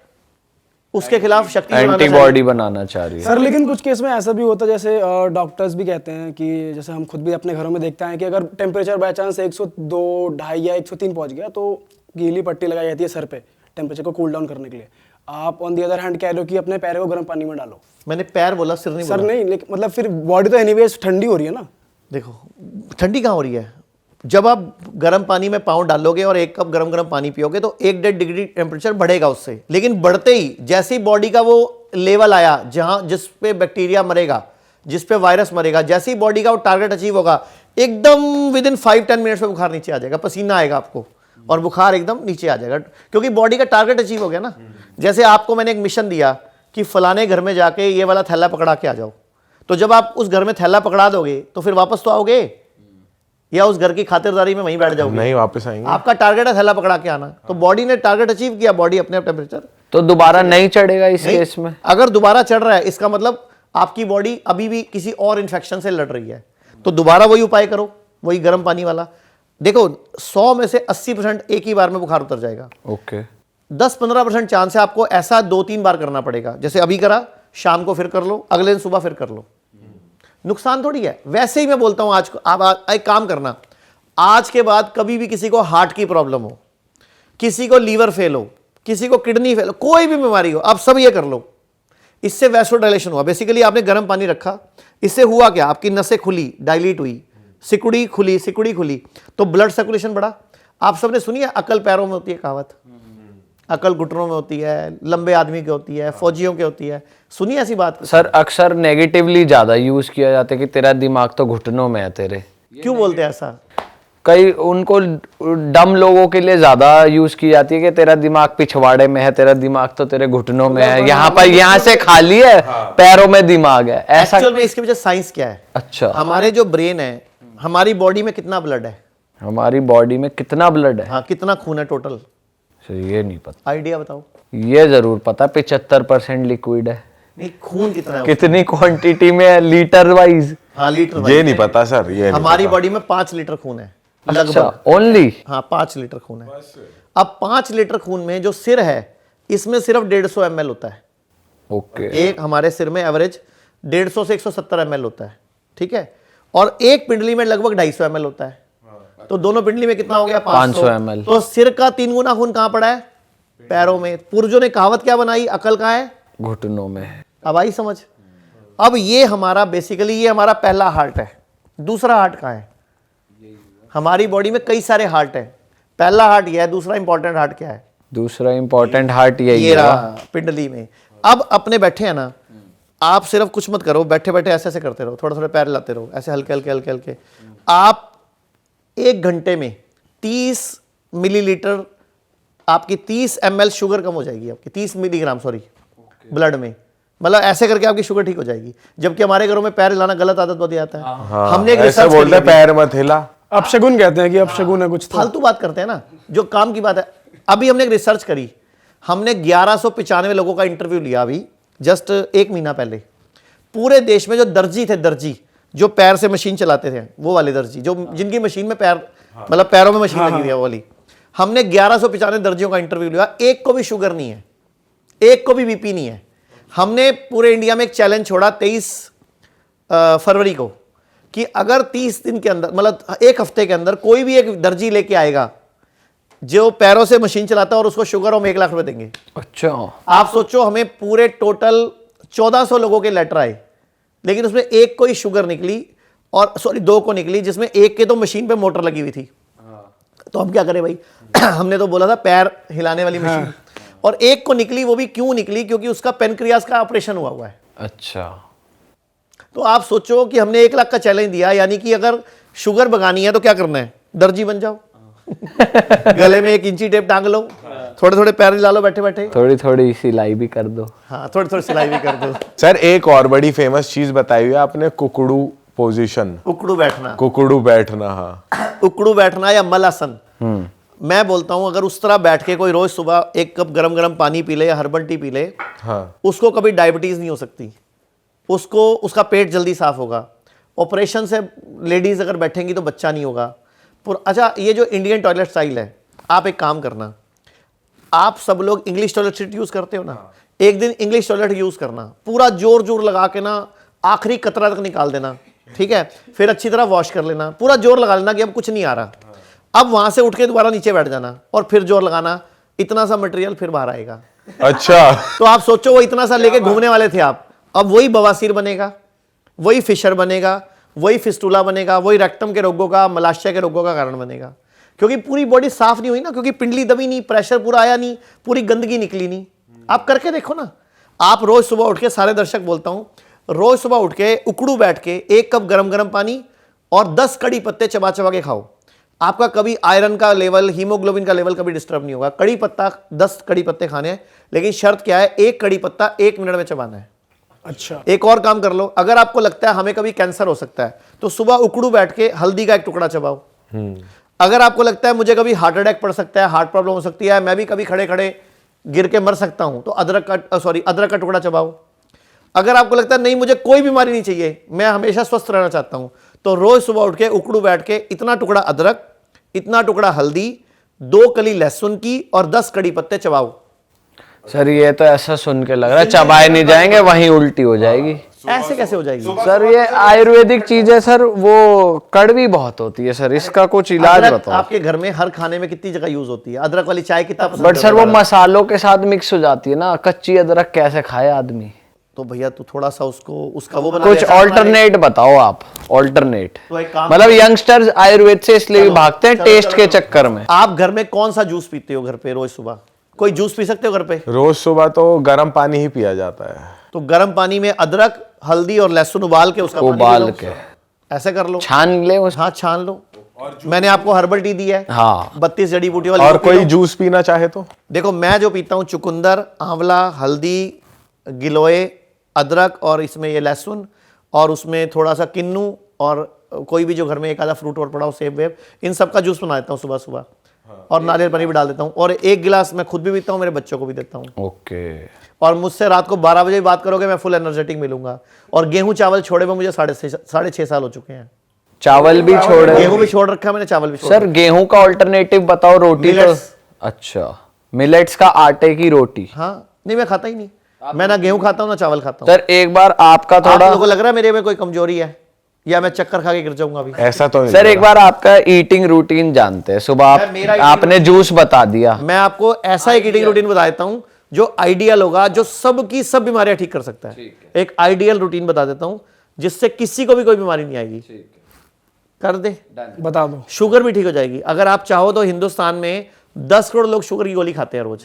[SPEAKER 2] उसके खिलाफ शक्ति
[SPEAKER 3] एंटीबॉडी बनाना चाह रही है।
[SPEAKER 4] सर लेकिन कुछ केस में ऐसा भी होता है, जैसे डॉक्टर्स भी कहते हैं कि जैसे हम खुद भी अपने घरों में देखते हैं कि अगर टेम्परेचर बाय चांस 102, 2.5 या 103 पहुंच गया तो गीली पट्टी लगाई जाती है सर पे टेम्परेचर को कूल डाउन करने के लिए। आप ऑन दी अदर हैंड कह रहे हो कि अपने पैर को गर्म पानी में डालो।
[SPEAKER 2] मैंने पैर बोला, सिर नहीं बोला।
[SPEAKER 4] सर नहीं, लेकिन मतलब फिर बॉडी तो एनीवेज ठंडी हो रही है ना।
[SPEAKER 2] देखो ठंडी कहाँ हो रही है, जब आप गर्म पानी में पाँव डालोगे और 1 कप गर्म पानी पियोगे तो 1-1.5 डिग्री टेम्परेचर बढ़ेगा उससे। लेकिन बढ़ते ही जैसे ही बॉडी का वो लेवल आया जहां जिस पे बैक्टीरिया मरेगा, जिस पे वायरस मरेगा, जैसे ही बॉडी का वो टारगेट अचीव होगा, एकदम विद इन 5-10 मिनट्स में बुखार नीचे आ जाएगा, पसीना आएगा आपको, और बुखार एकदम नीचे आ जाएगा, क्योंकि बॉडी का टारगेट अचीव हो गया ना। जैसे आपको मैंने एक मिशन दिया कि फलाने घर में जाके ये वाला थैला पकड़ा के आ जाओ, तो जब आप उस घर में थैला पकड़ा दोगे तो फिर वापस तो आओगे, या उस घर की खातिरदारी में वहीं बैठ जाओगे?
[SPEAKER 1] नहीं, वापस आएंगे।
[SPEAKER 2] आपका टारगेट है थैला पकड़ा के आना, तो बॉडी ने टारगेट अचीव किया, बॉडी अपने आप टेम्परेचर।
[SPEAKER 3] तो दोबारा नहीं चढ़ेगा इस केस में?
[SPEAKER 2] अगर दोबारा चढ़ रहा है इसका मतलब आपकी बॉडी अभी भी किसी और इन्फेक्शन से लड़ रही है, तो दोबारा वही उपाय करो, वही गर्म पानी वाला। देखो 100 में से 80% एक ही बार में बुखार उतर जाएगा।
[SPEAKER 3] ओके।
[SPEAKER 2] 10-15% चांस है आपको ऐसा 2-3 बार करना पड़ेगा, जैसे अभी करा, शाम को फिर कर लो, अगले दिन सुबह फिर कर लो। नुकसान थोड़ी है। वैसे ही मैं बोलता हूं आज आप एक काम करना, आज के बाद कभी भी किसी को हार्ट की प्रॉब्लम हो, किसी को लीवर फेल हो, किसी को किडनी फेल हो, कोई भी बीमारी हो, आप सब ये कर लो। इससे वैसोडाइलेशन हुआ, बेसिकली आपने गर्म पानी रखा, इससे हुआ क्या, आपकी नसें खुली, डायलीट हुई, सिकुड़ी खुली, तो ब्लड सर्कुलेशन बढ़ा। आप सबने सुनी है अकल पैरों में होती है कहावत, अकल घुटनों में होती है, लंबे आदमी की होती है, फौजियों की होती है, सुनिए ऐसी बात?
[SPEAKER 3] सर अक्सर नेगेटिवली ज्यादा यूज किया जाता है कि तेरा दिमाग तो घुटनों में है तेरे।
[SPEAKER 2] क्यों बोलते हैं ऐसा?
[SPEAKER 3] कई उनको डम लोगों के लिए ज्यादा यूज की जाती है कि तेरा दिमाग पिछवाड़े में है, तेरा दिमाग तो तेरे घुटनों में है, यहाँ पर यहाँ से खाली है, पैरों में दिमाग है, ऐसा।
[SPEAKER 2] एक्चुअल में इसके पीछे साइंस क्या है?
[SPEAKER 3] अच्छा।
[SPEAKER 2] हमारे जो ब्रेन है, हमारी बॉडी में कितना ब्लड है?
[SPEAKER 3] हमारी बॉडी में कितना ब्लड है?
[SPEAKER 2] हाँ, कितना खून है टोटल?
[SPEAKER 3] सर ये नहीं पता।
[SPEAKER 2] आइडिया बताओ।
[SPEAKER 3] ये जरूर पता, 75% लिक्विड है।
[SPEAKER 2] नहीं, खून कितना है?
[SPEAKER 3] कितनी क्वांटिटी में है, लीटर वाइज?
[SPEAKER 2] हाँ, लीटर
[SPEAKER 1] ये नहीं पता सर, ये नहीं
[SPEAKER 2] हमारी
[SPEAKER 1] पता।
[SPEAKER 2] बॉडी में 5 लीटर खून है
[SPEAKER 3] अच्छा,
[SPEAKER 2] लगभग।
[SPEAKER 3] ओनली?
[SPEAKER 2] हाँ, 5 लीटर खून है। अब 5 लीटर खून में जो सिर है, इसमें सिर्फ 150 ml होता है।
[SPEAKER 3] ओके।
[SPEAKER 2] एक हमारे सिर में एवरेज 150 से 170 ml होता है, ठीक है। और एक पिंडली में लगभग 250 ml होता है, तो दोनों पिंडली में कितना हो गया?
[SPEAKER 3] 500 ml।
[SPEAKER 2] तो सिर का 3 गुना खून कहां पड़ा है? पैरों में। पूर्वजों ने कहावत क्या बनाई? अकल कहां है?
[SPEAKER 3] घुटनों में है।
[SPEAKER 2] अब आई समझ? अब ये हमारा बेसिकली ये हमारा पहला हार्ट है। दूसरा हार्ट कहां है? हमारी बॉडी में कई सारे हार्ट है। पहला हार्ट ये है, दूसरा इंपॉर्टेंट हार्ट क्या है?
[SPEAKER 3] दूसरा इंपॉर्टेंट हार्ट यही
[SPEAKER 2] ये
[SPEAKER 3] है।
[SPEAKER 2] रहा पिंडली में। अब अपने बैठे हैं ना, आप सिर्फ कुछ मत करो, बैठे बैठे ऐसे ऐसे करते रहो, थोड़े थोड़े पैर लाते रहो, ऐसे हल्के हल्के हल्के हल्के। आप 1 घंटे में 30 मिलीलीटर, आपकी 30 ml शुगर कम हो जाएगी, आपकी 30 मिलीग्राम सॉरी ब्लड में। मतलब ऐसे करके आपकी शुगर ठीक हो जाएगी। जबकि हमारे घरों में पैर हिलाना गलत आदत बहुत आता है।
[SPEAKER 1] हाँ,
[SPEAKER 2] हमने एक
[SPEAKER 1] ऐसे
[SPEAKER 2] रिसर्च
[SPEAKER 1] बोलते हैं पैर मत हिला।
[SPEAKER 4] अपशगुन कहते हैं कि अपशगुन है कुछ तो।
[SPEAKER 2] फालतू बात करते हैं ना, जो काम की बात है। अभी हमने एक रिसर्च करी, हमने 1195 लोगों का इंटरव्यू लिया अभी जस्ट 1 महीना पहले। पूरे देश में जो दर्जी थे, दर्जी जो पैर से मशीन चलाते थे, वो वाले दर्जी जो जिनकी मशीन में पैर मतलब पैरों में मशीन लगी हुई है वो वाली, हमने 1195 दर्जियों का इंटरव्यू लिया। एक को भी शुगर नहीं है, एक को भी बीपी नहीं है। हमने पूरे इंडिया में एक चैलेंज छोड़ा 23 फरवरी को कि अगर 30 दिन के अंदर मतलब 1 हफ्ते के अंदर कोई भी एक दर्जी लेके आएगा जो पैरों से मशीन चलाता है और उसको शुगर हम 1 लाख रुपए देंगे।
[SPEAKER 3] अच्छा।
[SPEAKER 2] आप सोचो, हमें पूरे टोटल 1400 लोगों के लेटर आए, लेकिन उसमें एक को ही शुगर निकली, और सॉरी 2 को निकली, जिसमें एक के तो मशीन पे मोटर लगी हुई थी। तो हम क्या करें भाई हमने तो बोला था पैर हिलाने वाली मशीन, और एक को निकली। वो भी क्यों निकली? क्योंकि उसका पेनक्रियास का ऑपरेशन हुआ है।
[SPEAKER 3] अच्छा।
[SPEAKER 2] तो आप सोचो कि हमने 1 लाख का चैलेंज दिया, यानी कि अगर शुगर भगानी है तो क्या करना है? दर्जी बन जाओ गले में 1 इंची टेप टांग लो, थोड़े थोड़े पैर हिला लो बैठे बैठे,
[SPEAKER 3] थोड़ी थोड़ी सिलाई भी कर दो।
[SPEAKER 2] हाँ, थोड़ी थोड़ी सिलाई भी कर दो।
[SPEAKER 1] सर एक और बड़ी फेमस चीज बताई हुई है आपने, कुकड़ू पोजीशन,
[SPEAKER 2] उकड़ू बैठना,
[SPEAKER 1] कुकड़ू बैठना। हाँ,
[SPEAKER 2] उकड़ू बैठना या मलासन। मैं बोलता हूं अगर उस तरह बैठ के कोई रोज सुबह 1 कप गरम गरम पानी पी ले या हर्बल टी पी ले,
[SPEAKER 1] हाँ,
[SPEAKER 2] उसको कभी डायबिटीज नहीं हो सकती, उसको उसका पेट जल्दी साफ होगा। ऑपरेशन से लेडीज अगर बैठेंगी तो बच्चा नहीं होगा। अच्छा, ये जो इंडियन टॉयलेट स्टाइल है, आप एक काम करना, आप सब लोग इंग्लिश टॉयलेट सीट यूज करते हो ना, एक दिन इंग्लिश टॉयलेट यूज करना, पूरा जोर जोर लगा के ना आखिरी कतरा तक निकाल देना, ठीक है। फिर अच्छी तरह वॉश कर लेना, पूरा जोर लगा लेना कि अब कुछ नहीं आ रहा। अब वहां से उठ के दोबारा नीचे बैठ जाना और फिर जोर लगाना, इतना सा मटेरियल फिर बाहर आएगा।
[SPEAKER 1] अच्छा।
[SPEAKER 2] तो आप सोचो वो इतना सा लेके घूमने वाले थे आप, अब वही बवासीर बनेगा, वही फिशर बनेगा, वही फिस्टुला बनेगा, वही रेक्टम के रोगों का, मलाशय के रोगों का कारण बनेगा। क्योंकि पूरी बॉडी साफ नहीं हुई ना, क्योंकि पिंडली दबी नहीं, प्रेशर पूरा आया नहीं, पूरी गंदगी निकली नहीं। आप करके देखो ना, आप रोज सुबह उठ के, सारे दर्शक बोलता हूं, रोज सुबह उठ के उकड़ू बैठ के 1 कप गरम गरम पानी और 10 कड़ी पत्ते चबा चबा के खाओ। आपका कभी आयरन का लेवल, हीमोग्लोबिन का लेवल कभी डिस्टर्ब नहीं होगा। कड़ी पत्ता 10 कड़ी पत्ते खाने हैं, लेकिन शर्त क्या है, एक कड़ी पत्ता 1 मिनट में चबाना है।
[SPEAKER 4] अच्छा।
[SPEAKER 2] एक और काम कर लो, अगर आपको लगता है हमें कभी कैंसर हो सकता है तो सुबह उकड़ू बैठ के हल्दी का एक टुकड़ा चबाओ। अगर आपको लगता है मुझे कभी हार्ट अटैक पड़ सकता है, हार्ट प्रॉब्लम हो सकती है, मैं भी कभी खड़े खड़े गिर के मर सकता हूं, तो अदरक का टुकड़ा चबाओ। अगर आपको लगता है नहीं मुझे कोई बीमारी नहीं चाहिए, मैं हमेशा स्वस्थ रहना चाहता हूं, तो रोज सुबह उठ के उकड़ू बैठ के इतना टुकड़ा अदरक, इतना टुकड़ा हल्दी, 2 कली लहसुन की और 10 कड़ी पत्ते चबाओ।
[SPEAKER 3] सर ये तो ऐसा सुन के लग रहा है चबाए नहीं जाएंगे, वहीं उल्टी हो जाएगी।
[SPEAKER 2] ऐसे कैसे हो जाएगी?
[SPEAKER 3] सर ये आयुर्वेदिक चीज है सर, वो कड़वी बहुत होती है सर, इसका कुछ इलाज
[SPEAKER 2] अदरक
[SPEAKER 3] बताओ।
[SPEAKER 2] आपके घर में हर खाने में कितनी जगह यूज होती है? अदरक वाली चाय कितना पसंद
[SPEAKER 3] बट सर
[SPEAKER 2] करता
[SPEAKER 3] वो
[SPEAKER 2] है?
[SPEAKER 3] मसालों के साथ मिक्स हो जाती है ना, कच्ची अदरक कैसे खाए आदमी?
[SPEAKER 2] तो भैया तू थोड़ा सा उसका वो बना
[SPEAKER 3] कुछ
[SPEAKER 2] दे, ऐसा बना दे।
[SPEAKER 3] ऑल्टरनेट बताओ आप, ऑल्टरनेट।
[SPEAKER 2] तो एक काम
[SPEAKER 3] मतलब यंगस्टर्स आयुर्वेद से इसलिए भी भागते हैं
[SPEAKER 2] चलो,
[SPEAKER 3] टेस्ट
[SPEAKER 2] चलो,
[SPEAKER 3] के
[SPEAKER 2] चलो।
[SPEAKER 3] चक्कर में।
[SPEAKER 2] आप घर में कौन सा जूस पीते हो घर पे रोज सुबह? कोई जूस पी सकते हो घर पे?
[SPEAKER 1] रोज सुबह तो गर्म पानी ही पिया जाता है।
[SPEAKER 2] तो गर्म पानी में अदरक, हल्दी और लहसुन उबाल के उसका पानी
[SPEAKER 3] उबाल
[SPEAKER 2] पी लो।
[SPEAKER 3] के
[SPEAKER 2] ऐसे कर लो।
[SPEAKER 3] छान ले उस।
[SPEAKER 2] हाँ छान लो। मैंने आपको हर्बल टी दी है,
[SPEAKER 3] हाँ
[SPEAKER 2] 32 जड़ी बूटी वाली।
[SPEAKER 1] और
[SPEAKER 2] वो पी
[SPEAKER 1] कोई
[SPEAKER 2] लो।
[SPEAKER 1] जूस पीना चाहे तो
[SPEAKER 2] देखो मैं जो पीता हूँ चुकंदर, आंवला, हल्दी, गिलोय, अदरक और इसमें ये लहसुन और उसमें थोड़ा सा किन्नू और कोई भी जो घर में एक आधा फ्रूट और पड़ा हो, सेब वेब, इन सब का जूस बना देता हूँ सुबह सुबह। और नारियल पानी भी डाल देता हूँ और 1 गिलास मैं खुद भी पीता हूँ, मेरे बच्चों को भी देता हूँ।
[SPEAKER 3] ओके।
[SPEAKER 2] और मुझसे रात को 12 बजे बात करोगे मैं फुल एनर्जेटिक मिलूंगा। और गेहूं चावल छोड़े हुए मुझे 6.5 साल हो चुके हैं।
[SPEAKER 3] चावल भी छोड़े?
[SPEAKER 2] गेहूं भी छोड़ रखा है मैंने, चावल भी छोड़
[SPEAKER 3] सर गेहूं का ऑल्टरनेटिव बताओ। रोटी तो
[SPEAKER 2] Millets।
[SPEAKER 3] अच्छा, मिलेट्स का आटे की रोटी।
[SPEAKER 2] हाँ नहीं मैं खाता ही नहीं, मैं ना गेहूं खाता हूँ ना चावल खाता हूँ।
[SPEAKER 3] सर एक बार आपका
[SPEAKER 2] आप
[SPEAKER 3] थोड़ा
[SPEAKER 2] लोगों को लग रहा है मेरे में कोई कमजोरी है या मैं चक्कर खा के गिर जाऊंगा अभी?
[SPEAKER 1] ऐसा तो नहीं
[SPEAKER 3] सर
[SPEAKER 1] लग
[SPEAKER 3] एक बार आपका ईटिंग रूटीन जानते हैं। सुबह
[SPEAKER 2] मेरा
[SPEAKER 3] आप
[SPEAKER 2] eating
[SPEAKER 3] आपने जूस बता दिया।
[SPEAKER 2] मैं आपको ऐसा एक ईटिंग रूटीन बता देता हूँ जो आइडियल होगा, जो सबकी सब बीमारियां ठीक कर सकता है। एक आइडियल रूटीन बता देता हूँ जिससे किसी को भी कोई बीमारी नहीं आएगी। कर दे,
[SPEAKER 4] बता दो।
[SPEAKER 2] शुगर भी ठीक हो जाएगी। अगर आप चाहो तो हिंदुस्तान में 10 करोड़ लोग शुगर की गोली खाते हैं रोज।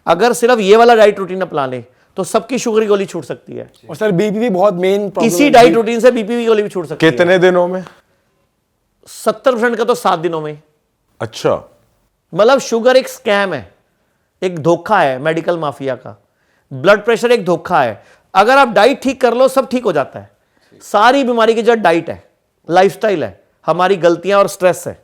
[SPEAKER 2] अगर सिर्फ ये वाला डाइट रूटीन अपना ले तो सबकी शुगर की गोली छूट सकती है।
[SPEAKER 4] और सर बीपी भी बहुत मेन प्रॉब्लम
[SPEAKER 2] इसी डाइट रूटीन से बीपी की गोली भी छूट सकती है।
[SPEAKER 1] कितने दिनों में?
[SPEAKER 2] 70% का तो 7 दिनों में।
[SPEAKER 1] अच्छा,
[SPEAKER 2] मतलब शुगर एक स्कैम है, एक धोखा है मेडिकल माफिया का। ब्लड प्रेशर एक धोखा है। अगर आप डाइट ठीक कर लो सब ठीक हो जाता है। सारी बीमारी की जड़ डाइट है, लाइफस्टाइल है, हमारी गलतियां और स्ट्रेस है,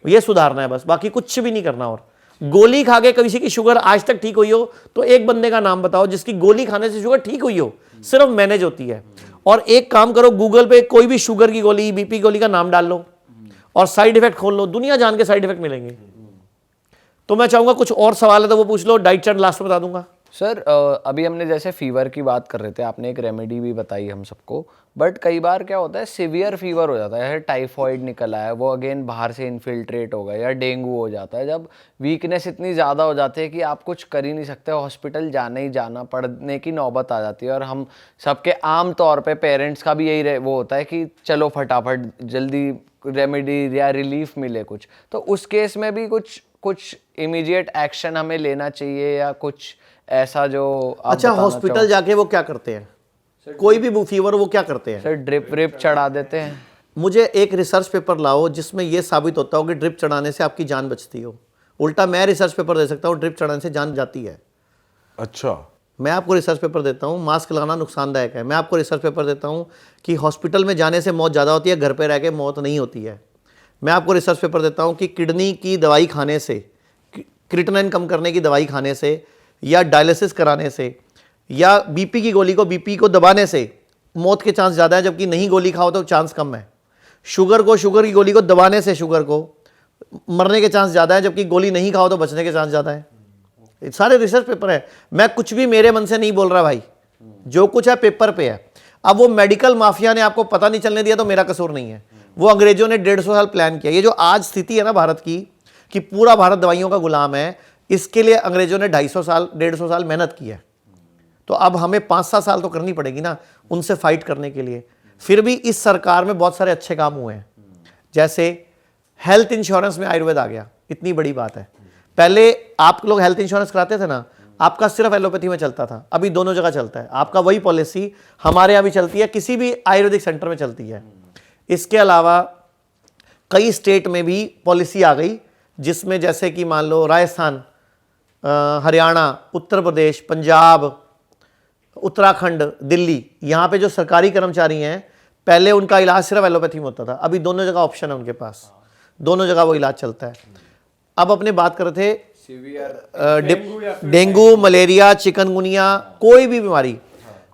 [SPEAKER 2] ये सुधारना है बस, बाकी कुछ भी नहीं करना। और गोली खा के किसी की शुगर आज तक ठीक हुई हो तो एक बंदे का नाम बताओ जिसकी गोली खाने से शुगर ठीक हुई हो, सिर्फ मैनेज होती है। और एक काम करो, गूगल पे कोई भी शुगर की गोली, बीपी गोली का नाम डाल लो और साइड इफेक्ट खोल लो, दुनिया जान के साइड इफेक्ट मिलेंगे। तो मैं चाहूंगा कुछ और सवाल है तो वो पूछ लो, डाइट चार्ट लास्ट में बता दूंगा।
[SPEAKER 3] सर अभी हमने जैसे फीवर की बात कर रहे थे, आपने एक रेमेडी भी बताई हम सबको, बट कई बार क्या होता है सीवियर फीवर हो जाता है, टाइफॉइड निकल आया, वो अगेन बाहर से इन्फिल्ट्रेट हो गया, या डेंगू हो जाता है, जब वीकनेस इतनी ज़्यादा हो जाती है कि आप कुछ कर ही नहीं सकते, हॉस्पिटल जाना ही जाना पड़ने की नौबत आ जाती है। और हम सबके आम तौर पे पेरेंट्स का भी यही वो होता है कि चलो फटाफट जल्दी रेमेडी या रिलीफ मिले कुछ। तो उस केस में भी कुछ इमीडिएट एक्शन हमें लेना चाहिए या कुछ ऐसा जो आप
[SPEAKER 2] अच्छा,
[SPEAKER 3] बताना
[SPEAKER 2] हॉस्पिटल
[SPEAKER 3] चाहो?
[SPEAKER 2] जाके वो क्या करते हैं? कोई भी फीवर वो क्या करते हैं?
[SPEAKER 3] सर ड्रिप व्रिप चढ़ा देते हैं।
[SPEAKER 2] मुझे एक रिसर्च पेपर लाओ जिसमें यह साबित होता हो कि ड्रिप चढ़ाने से आपकी जान बचती हो। उल्टा मैं रिसर्च पेपर दे सकता हूँ ड्रिप चढ़ाने से जान जाती है।
[SPEAKER 1] अच्छा,
[SPEAKER 2] मैं आपको रिसर्च पेपर देता हूँ मास्क लगाना नुकसानदायक है। मैं आपको रिसर्च पेपर देता हूँ कि हॉस्पिटल में जाने से मौत ज़्यादा होती है, घर पे रह के मौत नहीं होती है। मैं आपको रिसर्च पेपर देता हूँ कि किडनी की दवाई खाने से, क्रिएटिनिन कम करने की दवाई खाने से, या डायलिसिस कराने से, या बीपी की गोली को, बीपी को दबाने से मौत के चांस ज़्यादा है, जबकि नहीं गोली खाओ तो चांस कम है। शुगर की गोली को दबाने से शुगर को मरने के चांस ज़्यादा है, जबकि गोली नहीं खाओ तो बचने के चांस ज़्यादा है। सारे रिसर्च पेपर है, मैं कुछ भी मेरे मन से नहीं बोल रहा भाई, जो कुछ है पेपर पे है। अब वो मेडिकल माफिया ने आपको पता नहीं चलने दिया तो मेरा कसूर नहीं है, वो अंग्रेजों ने 150 साल प्लान किया। ये जो आज स्थिति है ना भारत की कि पूरा भारत दवाइयों का गुलाम है, इसके लिए अंग्रेजों ने 150 साल मेहनत की है। तो अब हमें 5-7 साल तो करनी पड़ेगी ना उनसे फाइट करने के लिए। फिर भी इस सरकार में बहुत सारे अच्छे काम हुए हैं, जैसे हेल्थ इंश्योरेंस में आयुर्वेद आ गया, इतनी बड़ी बात है। पहले आप लोग हेल्थ इंश्योरेंस कराते थे ना, आपका सिर्फ एलोपैथी में चलता था, अभी दोनों जगह चलता है। आपका वही पॉलिसी हमारे यहाँ भी चलती है, किसी भी आयुर्वेदिक सेंटर में चलती है। इसके अलावा कई स्टेट में भी पॉलिसी आ गई जिसमें जैसे कि मान लो राजस्थान, हरियाणा, उत्तर प्रदेश, पंजाब, उत्तराखंड, दिल्ली, यहाँ पे जो सरकारी कर्मचारी हैं पहले उनका इलाज सिर्फ एलोपैथी में होता था, अभी दोनों जगह ऑप्शन है उनके पास, दोनों जगह वो इलाज चलता है। अब अपने बात कर रहे थे डेंगू, मलेरिया, चिकनगुनिया, कोई भी बीमारी,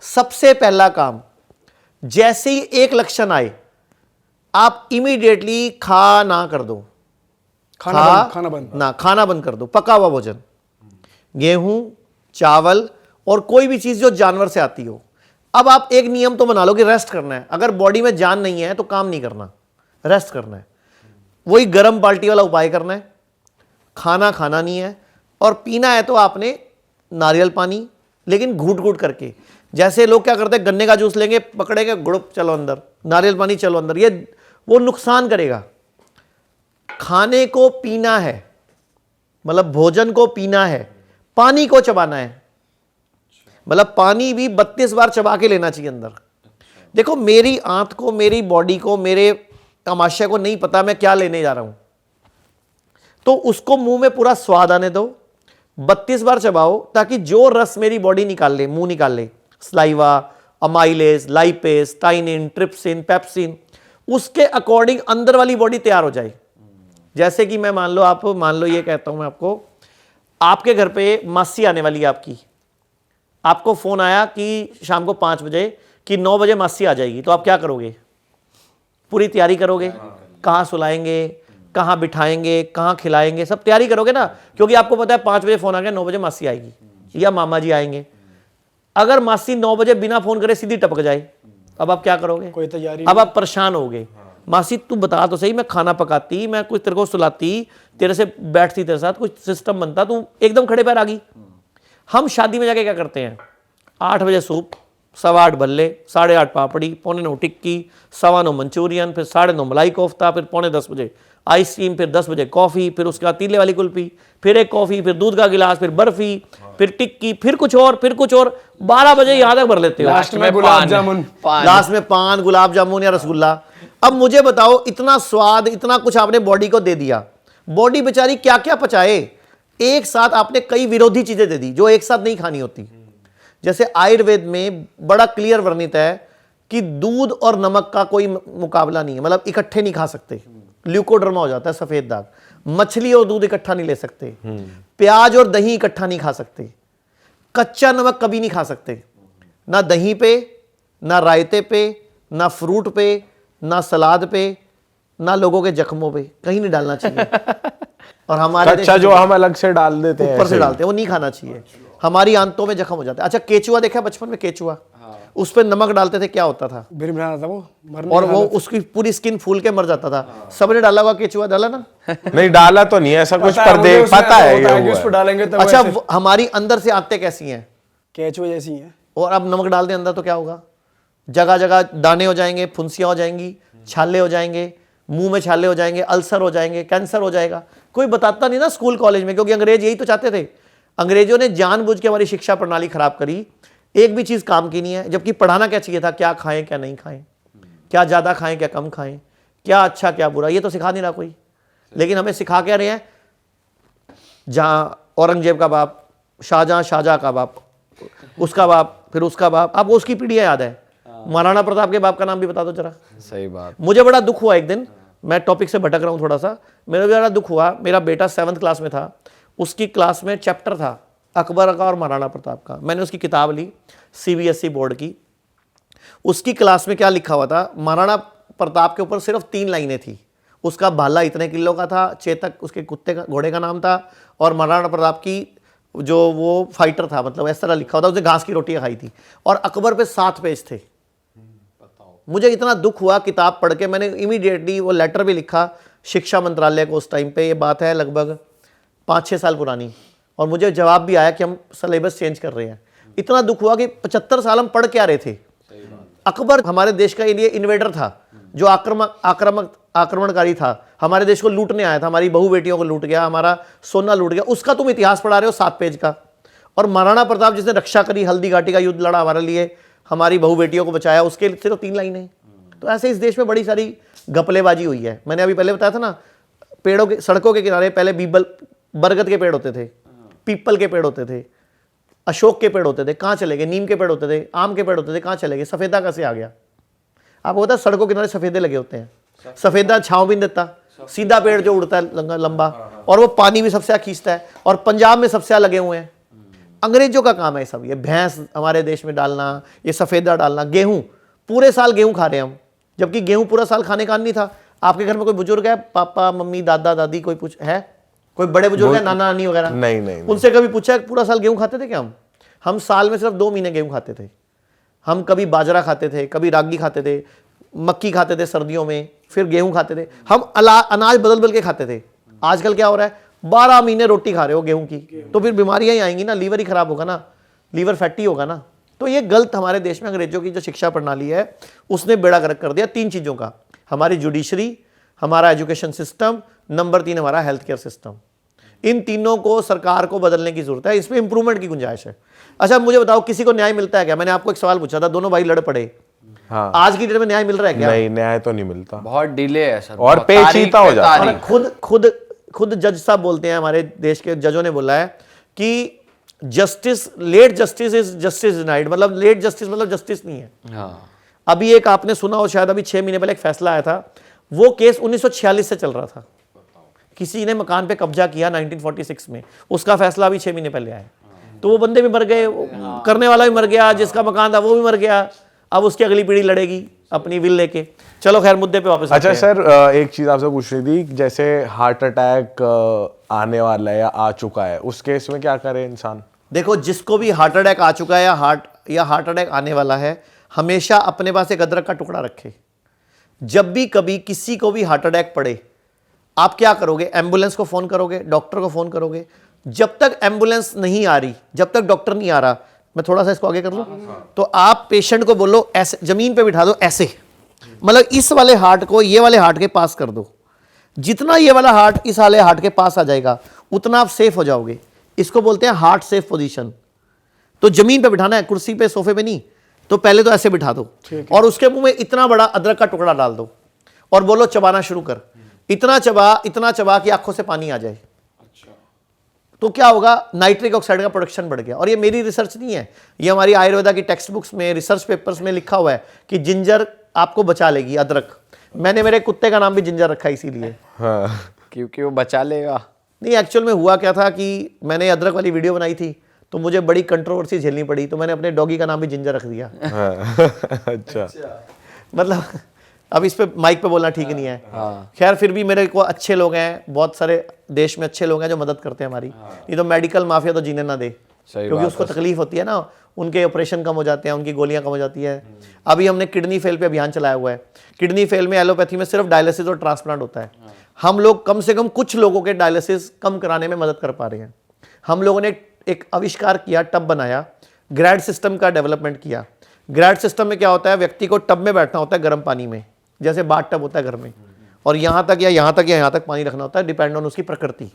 [SPEAKER 2] सबसे पहला काम जैसे ही एक लक्षण आए आप इमीडिएटली खा ना कर दो, खाना बंद कर दो, पका हुआ भोजन, गेहूं, चावल और कोई भी चीज जो जानवर से आती हो। अब आप एक नियम तो बना लो कि रेस्ट करना है, अगर बॉडी में जान नहीं है तो काम नहीं करना, रेस्ट करना है, वही गर्म बाल्टी वाला उपाय करना है, खाना खाना नहीं है, और पीना है तो आपने नारियल पानी, लेकिन घूट घूट करके। जैसे लोग क्या करते हैं, गन्ने का जूस लेंगे, पकड़ेंगे, गुड़प चलो अंदर, नारियल पानी चलो अंदर, ये वो नुकसान करेगा। खाने को पीना है, मतलब भोजन को पीना है, पानी को चबाना है, मतलब पानी भी 32 बार चबा के लेना चाहिए अंदर। देखो मेरी आंत को, मेरी बॉडी को, मेरे आमाशय को नहीं पता मैं क्या लेने जा रहा हूं, तो उसको मुंह में पूरा स्वाद आने दो, 32 बार चबाओ ताकि जो रस मेरी बॉडी निकाल ले, मुंह निकाल ले, saliva, amylase, lipase, ptyalin, trypsin, pepsin, उसके अकॉर्डिंग अंदर वाली बॉडी तैयार हो जाए। जैसे कि मैं मान लो ये कहता हूं मैं आपको, आपके घर पे मासी आने वाली है आपकी, आपको फोन आया कि शाम को 5 बजे कि 9 बजे मासी आ जाएगी, तो आप क्या करोगे? पूरी तैयारी करोगे, कहाँ सुलाएंगे, कहाँ बिठाएंगे, कहाँ खिलाएंगे, सब तैयारी करोगे ना, क्योंकि आपको पता है 5 बजे फोन आ गया, 9 बजे मासी आएगी या मामा जी आएंगे। अगर मासी 9 बजे बिना फोन करे सीधी टपक जाए, अब आप क्या करोगे?
[SPEAKER 4] कोई तैयारी,
[SPEAKER 2] अब आप परेशान होगे। मासी तू बता तो सही, मैं खाना पकाती, मैं कुछ तेरे को सुलाती, तेरे से बैठती, तेरे साथ कुछ सिस्टम बनता, तू एकदम खड़े पैर आ गई। हम शादी में जाके क्या करते हैं, 8 बजे सूप, 8:15 भल्ले, 8:30 पापड़ी, 8:45 टिक्की, 9:15 मंचूरियन, फिर 9:30 मलाई कोफ्ता, फिर 9:45 बजे आइसक्रीम, फिर 10 बजे कॉफ़ी, फिर उसके बाद तीले वाली कुल्फी, फिर एक कॉफ़ी, फिर दूध का गिलास, फिर बर्फी, फिर टिक्की, फिर कुछ और, फिर कुछ और, 12 बजे यहाँ तक भर लेते हो।
[SPEAKER 3] लास्ट में गुलाब जामुन,
[SPEAKER 2] लास्ट में पान, गुलाब जामुन या रसगुल्ला। अब मुझे बताओ, इतना स्वाद, इतना कुछ आपने बॉडी को दे दिया, बॉडी बेचारी क्या क्या पचाए, एक साथ आपने कई विरोधी चीजें दे दी जो एक साथ नहीं खानी होती। जैसे आयुर्वेद में बड़ा क्लियर वर्णित है कि दूध और नमक का कोई मुकाबला नहीं है, मतलब इकट्ठे नहीं खा सकते, ल्यूकोडर्मा हो जाता है, सफेद दाग। मछली और दूध इकट्ठा नहीं ले सकते, प्याज और दही इकट्ठा नहीं खा सकते, कच्चा नमक कभी नहीं खा सकते, ना दही पे, ना रायते पे, ना फ्रूट पे, ना सलाद पे, ना लोगों के जख्मों पे, कहीं नहीं डालना चाहिए। और हमारे
[SPEAKER 1] कच्चा जो हम अलग से डाल देते हैं,
[SPEAKER 2] ऊपर से डालते हैं, वो नहीं खाना चाहिए, हमारी आंतों में जख्म हो जाता है। अच्छा केचुआ देखा बचपन में, केचुआ, उस पर नमक डालते थे, क्या होता था?
[SPEAKER 4] बिरबिरा था वो, मरने
[SPEAKER 2] और
[SPEAKER 4] की
[SPEAKER 2] वो
[SPEAKER 4] हालत।
[SPEAKER 2] उसकी पूरी स्किन फूल के मर जाता था। सबने डाला हुआ केचुआ, डाला ना?
[SPEAKER 1] नहीं डाला तो नहीं, ऐसा कुछ
[SPEAKER 4] पता है
[SPEAKER 1] पर
[SPEAKER 4] मुझे,
[SPEAKER 1] देख
[SPEAKER 4] उसमें
[SPEAKER 1] पता है
[SPEAKER 4] होता
[SPEAKER 1] ये
[SPEAKER 4] कि
[SPEAKER 1] हुआ
[SPEAKER 4] उसको
[SPEAKER 1] है।
[SPEAKER 4] डालेंगे तो
[SPEAKER 2] अच्छा
[SPEAKER 4] वैसे
[SPEAKER 2] हमारी अंदर से आंतें कैसी हैं,
[SPEAKER 4] केचुआ जैसी है।
[SPEAKER 2] और अब नमक डाल दें अंदर तो क्या होगा? जगह जगह दाने हो जाएंगे, फुंसियां हो जाएंगी, छाले हो जाएंगे, मुंह में छाले हो जाएंगे, अल्सर हो जाएंगे, कैंसर हो जाएगा। कोई बताता नहीं ना स्कूल कॉलेज में, क्योंकि अंग्रेज यही तो चाहते थे। अंग्रेजों ने जानबूझ के हमारी शिक्षा प्रणाली खराब करी, एक भी चीज काम की नहीं है। जबकि पढ़ाना क्या चाहिए था, क्या खाएं क्या नहीं खाएं, क्या ज्यादा खाएं क्या कम खाएं, क्या अच्छा क्या बुरा, ये तो सिखा नहीं रहा कोई। लेकिन हमें सिखा क्या रहे हैं, जहां औरंगजेब का बाप, शाहजहां का बाप, उसका बाप, फिर उसका बाप, आपको उसकी पीढ़ियां याद है। महाराणा प्रताप के बाप का नाम भी बता दो जरा।
[SPEAKER 3] सही बात।
[SPEAKER 2] मुझे बड़ा दुख हुआ एक दिन, मैं टॉपिक से भटक रहा हूं थोड़ा सा, मेरा बड़ा दुख हुआ। मेरा बेटा 7th क्लास में था, उसकी क्लास में चैप्टर था अकबर का और महाराणा प्रताप का। मैंने उसकी किताब ली, CBSE बोर्ड की। उसकी क्लास में क्या लिखा हुआ था, महाराणा प्रताप के ऊपर सिर्फ 3 लाइनें थी। उसका भाला इतने किलो का था, चेतक उसके कुत्ते का, घोड़े का नाम था, और महाराणा प्रताप की जो वो फाइटर था, मतलब इस तरह लिखा हुआ था। उसने घास की रोटियां खाई थी, और अकबर पे 7 पेज थे। मुझे इतना दुख हुआ किताब पढ़ के, मैंने इमीडिएटली वो लेटर भी लिखा शिक्षा मंत्रालय को। उस टाइम पे ये बात है लगभग 5-6 साल पुरानी, और मुझे जवाब भी आया कि हम सिलेबस चेंज कर रहे हैं। इतना दुख हुआ कि 75 साल हम पढ़ क्या रहे थे। अकबर हमारे देश का ये इन्वेडर था, जो आक्रमणकारी था, हमारे देश को लूटने आया था, हमारी बहू बेटियों को लूट गया, हमारा सोना लूट गया। उसका तुम इतिहास पढ़ा रहे हो 7 पेज का। और महाराणा प्रताप जिसने रक्षा करी, हल्दी घाटी का युद्ध लड़ा हमारे लिए, हमारी बहू बेटियों को बचाया, उसके सिर्फ 3 लाइनें। तो ऐसे इस देश में बड़ी सारी घपलेबाजी हुई है। मैंने अभी पहले बताया था ना, पेड़ों के, सड़कों के किनारे पहले बीबल, बरगद के पेड़ होते थे, पीपल के पेड़ होते थे, अशोक के पेड़ होते थे, कहाँ चले गए? नीम के पेड़ होते थे, आम के पेड़ होते थे, कहाँ चले गए? सफेदा कैसे आ गया? आपको पता है सड़कों के किनारे सफेदे लगे होते हैं, सफेदा छांव भी नहीं देता, सीधा पेड़ जो उड़ता है लंबा, और वो पानी भी सबसे ज्यादा खींचता है, और पंजाब में सबसे ज्यादा लगे हुए हैं। अंग्रेजों का काम है सब, ये भैंस हमारे देश में डालना, ये सफेदा डालना, गेहूं, पूरे साल गेहूं खा रहे हैं हम, जबकि गेहूं पूरा साल खाने का नहीं था। आपके घर में कोई बुजुर्ग है, पापा मम्मी दादा दादी, कोई कुछ है, कोई बड़े बुजुर्ग है, नाना नानी वगैरह?
[SPEAKER 1] नहीं।
[SPEAKER 2] उनसे कभी पूछा है पूरा साल गेहूं खाते थे क्या? हम साल में सिर्फ 2 महीने गेहूं खाते थे। हम कभी बाजरा खाते थे, कभी रागी खाते थे, मक्की खाते थे सर्दियों में, फिर गेहूं खाते थे। हम अनाज बदल बदल के खाते थे। आजकल क्या हो रहा है, 12 महीने रोटी खा रहे हो गेहूं की, तो फिर बीमारियां ही आएंगी ना, लीवर ही खराब होगा ना, लीवर फैटी होगा ना। तो ये गलत हमारे देश में अंग्रेजों की जो शिक्षा प्रणाली है उसने बेड़ा गर्क कर दिया 3 चीज़ों का, हमारी जुडिशरी, हमारा एजुकेशन सिस्टम, नंबर 3 हमारा हेल्थ केयर सिस्टम। इन तीनों को सरकार को बदलने की जरूरत है, इसमें इंप्रूवमेंट की गुंजाइश है। अच्छा मुझे बताओ, किसी को न्याय मिलता है क्या? मैंने आपको एक सवाल पूछा था, दोनों भाई लड़ पड़े,
[SPEAKER 1] हाँ,
[SPEAKER 2] आज की डेट में न्याय मिल रहा है क्या?
[SPEAKER 1] नहीं, न्याय तो नहीं मिलता,
[SPEAKER 3] बहुत डिले है सर,
[SPEAKER 1] और
[SPEAKER 3] बहुत
[SPEAKER 1] पेचीदा हो जाता है।
[SPEAKER 2] और खुद जज साहब बोलते हैं, हमारे देश के जजों ने बोला है कि justice, late justice is justice denied, मतलब लेट जस्टिस मतलब जस्टिस नहीं है।
[SPEAKER 3] हाँ।
[SPEAKER 2] अभी एक आपने सुना हो शायद, अभी 6 महीने पहले एक फैसला आया था, वो केस 1946 से चल रहा था, किसी ने मकान पे कब्जा किया 1946 में, उसका फैसला अभी 6 महीने पहले आया। तो वो बंदे भी मर गए, करने वाला भी मर गया, जिसका मकान था वो भी मर गया, अब उसकी अगली पीढ़ी लड़ेगी अपनी विल लेके। चलो खैर मुद्दे पे वापस।
[SPEAKER 1] अच्छा सर, एक चीज आपसे पूछ रही थी, जैसे हार्ट अटैक आने वाला है या आ चुका है, उस केस में क्या करे इंसान?
[SPEAKER 2] देखो, जिसको भी हार्ट अटैक आ चुका है या हार्ट अटैक आने वाला है, हमेशा अपने पास एक अदरक का टुकड़ा रखे। जब भी कभी किसी को भी हार्ट अटैक पड़े, आप क्या करोगे? एम्बुलेंस को फोन करोगे, डॉक्टर को फोन करोगे। जब तक एम्बुलेंस नहीं आ रही, जब तक डॉक्टर नहीं आ रहा, मैं थोड़ा सा इसको आगे कर लूं, तो आप पेशेंट को बोलो ऐसे जमीन पे बिठा दो, ऐसे, मतलब इस वाले हार्ट को ये वाले हार्ट के पास कर दो। जितना ये वाला हार्ट इस वाले हार्ट के पास आ जाएगा, उतना आप सेफ हो जाओगे। इसको बोलते हैं हार्ट सेफ पोजीशन। तो जमीन पे बिठाना है, कुर्सी पे, सोफे पे नहीं, तो पहले तो ऐसे बिठा दो, और उसके मुंह में इतना बड़ा अदरक का टुकड़ा डाल दो, और बोलो चबाना शुरू कर। इतना चबा कि आंखों से पानी आ जाए। तो क्या होगा? नाइट्रिक ऑक्साइड का प्रोडक्शन बढ़ गया। और ये मेरी रिसर्च नहीं है, ये हमारी आयुर्वेदा की टेक्स्ट बुक्स में, रिसर्च पेपर्स में लिखा हुआ है कि जिंजर आपको बचा लेगी, अदरक। मैंने मेरे कुत्ते का नाम भी जिंजर रखा है इसीलिए।
[SPEAKER 1] हाँ।
[SPEAKER 3] क्योंकि वो बचा लेगा।
[SPEAKER 2] नहीं, एक्चुअल में हुआ क्या था कि मैंने अदरक वाली वीडियो बनाई थी, तो मुझे बड़ी कंट्रोवर्सी झेलनी पड़ी, तो मैंने अपने डॉगी का नाम भी जिंजर रख दिया।
[SPEAKER 1] अच्छा,
[SPEAKER 2] मतलब अब इस पे माइक पे बोलना ठीक नहीं है। खैर फिर भी मेरे को अच्छे लोग हैं, बहुत सारे देश में अच्छे लोग हैं जो मदद करते हैं हमारी। नहीं तो मेडिकल माफिया तो जीने ना दे, क्योंकि उसको तकलीफ होती है ना, उनके ऑपरेशन कम हो जाते हैं, उनकी गोलियां कम हो जाती है। अभी हमने किडनी फेल पे अभियान चलाया हुआ है। किडनी फेल में एलोपैथी में सिर्फ डायलिसिस और ट्रांसप्लांट होता है। हम लोग कम से कम कुछ लोगों के डायलिसिस कम कराने में मदद कर पा रहे हैं। हम लोगों ने एक आविष्कार किया, टब बनाया, ग्रैड सिस्टम का डेवलपमेंट किया। ग्रैड सिस्टम में क्या होता है? व्यक्ति को टब में बैठना होता है गर्म पानी में, जैसे बाथ टब होता है घर में, और यहाँ तक या यहाँ तक या यहाँ तक पानी रखना होता है, डिपेंड ऑन उसकी प्रकृति।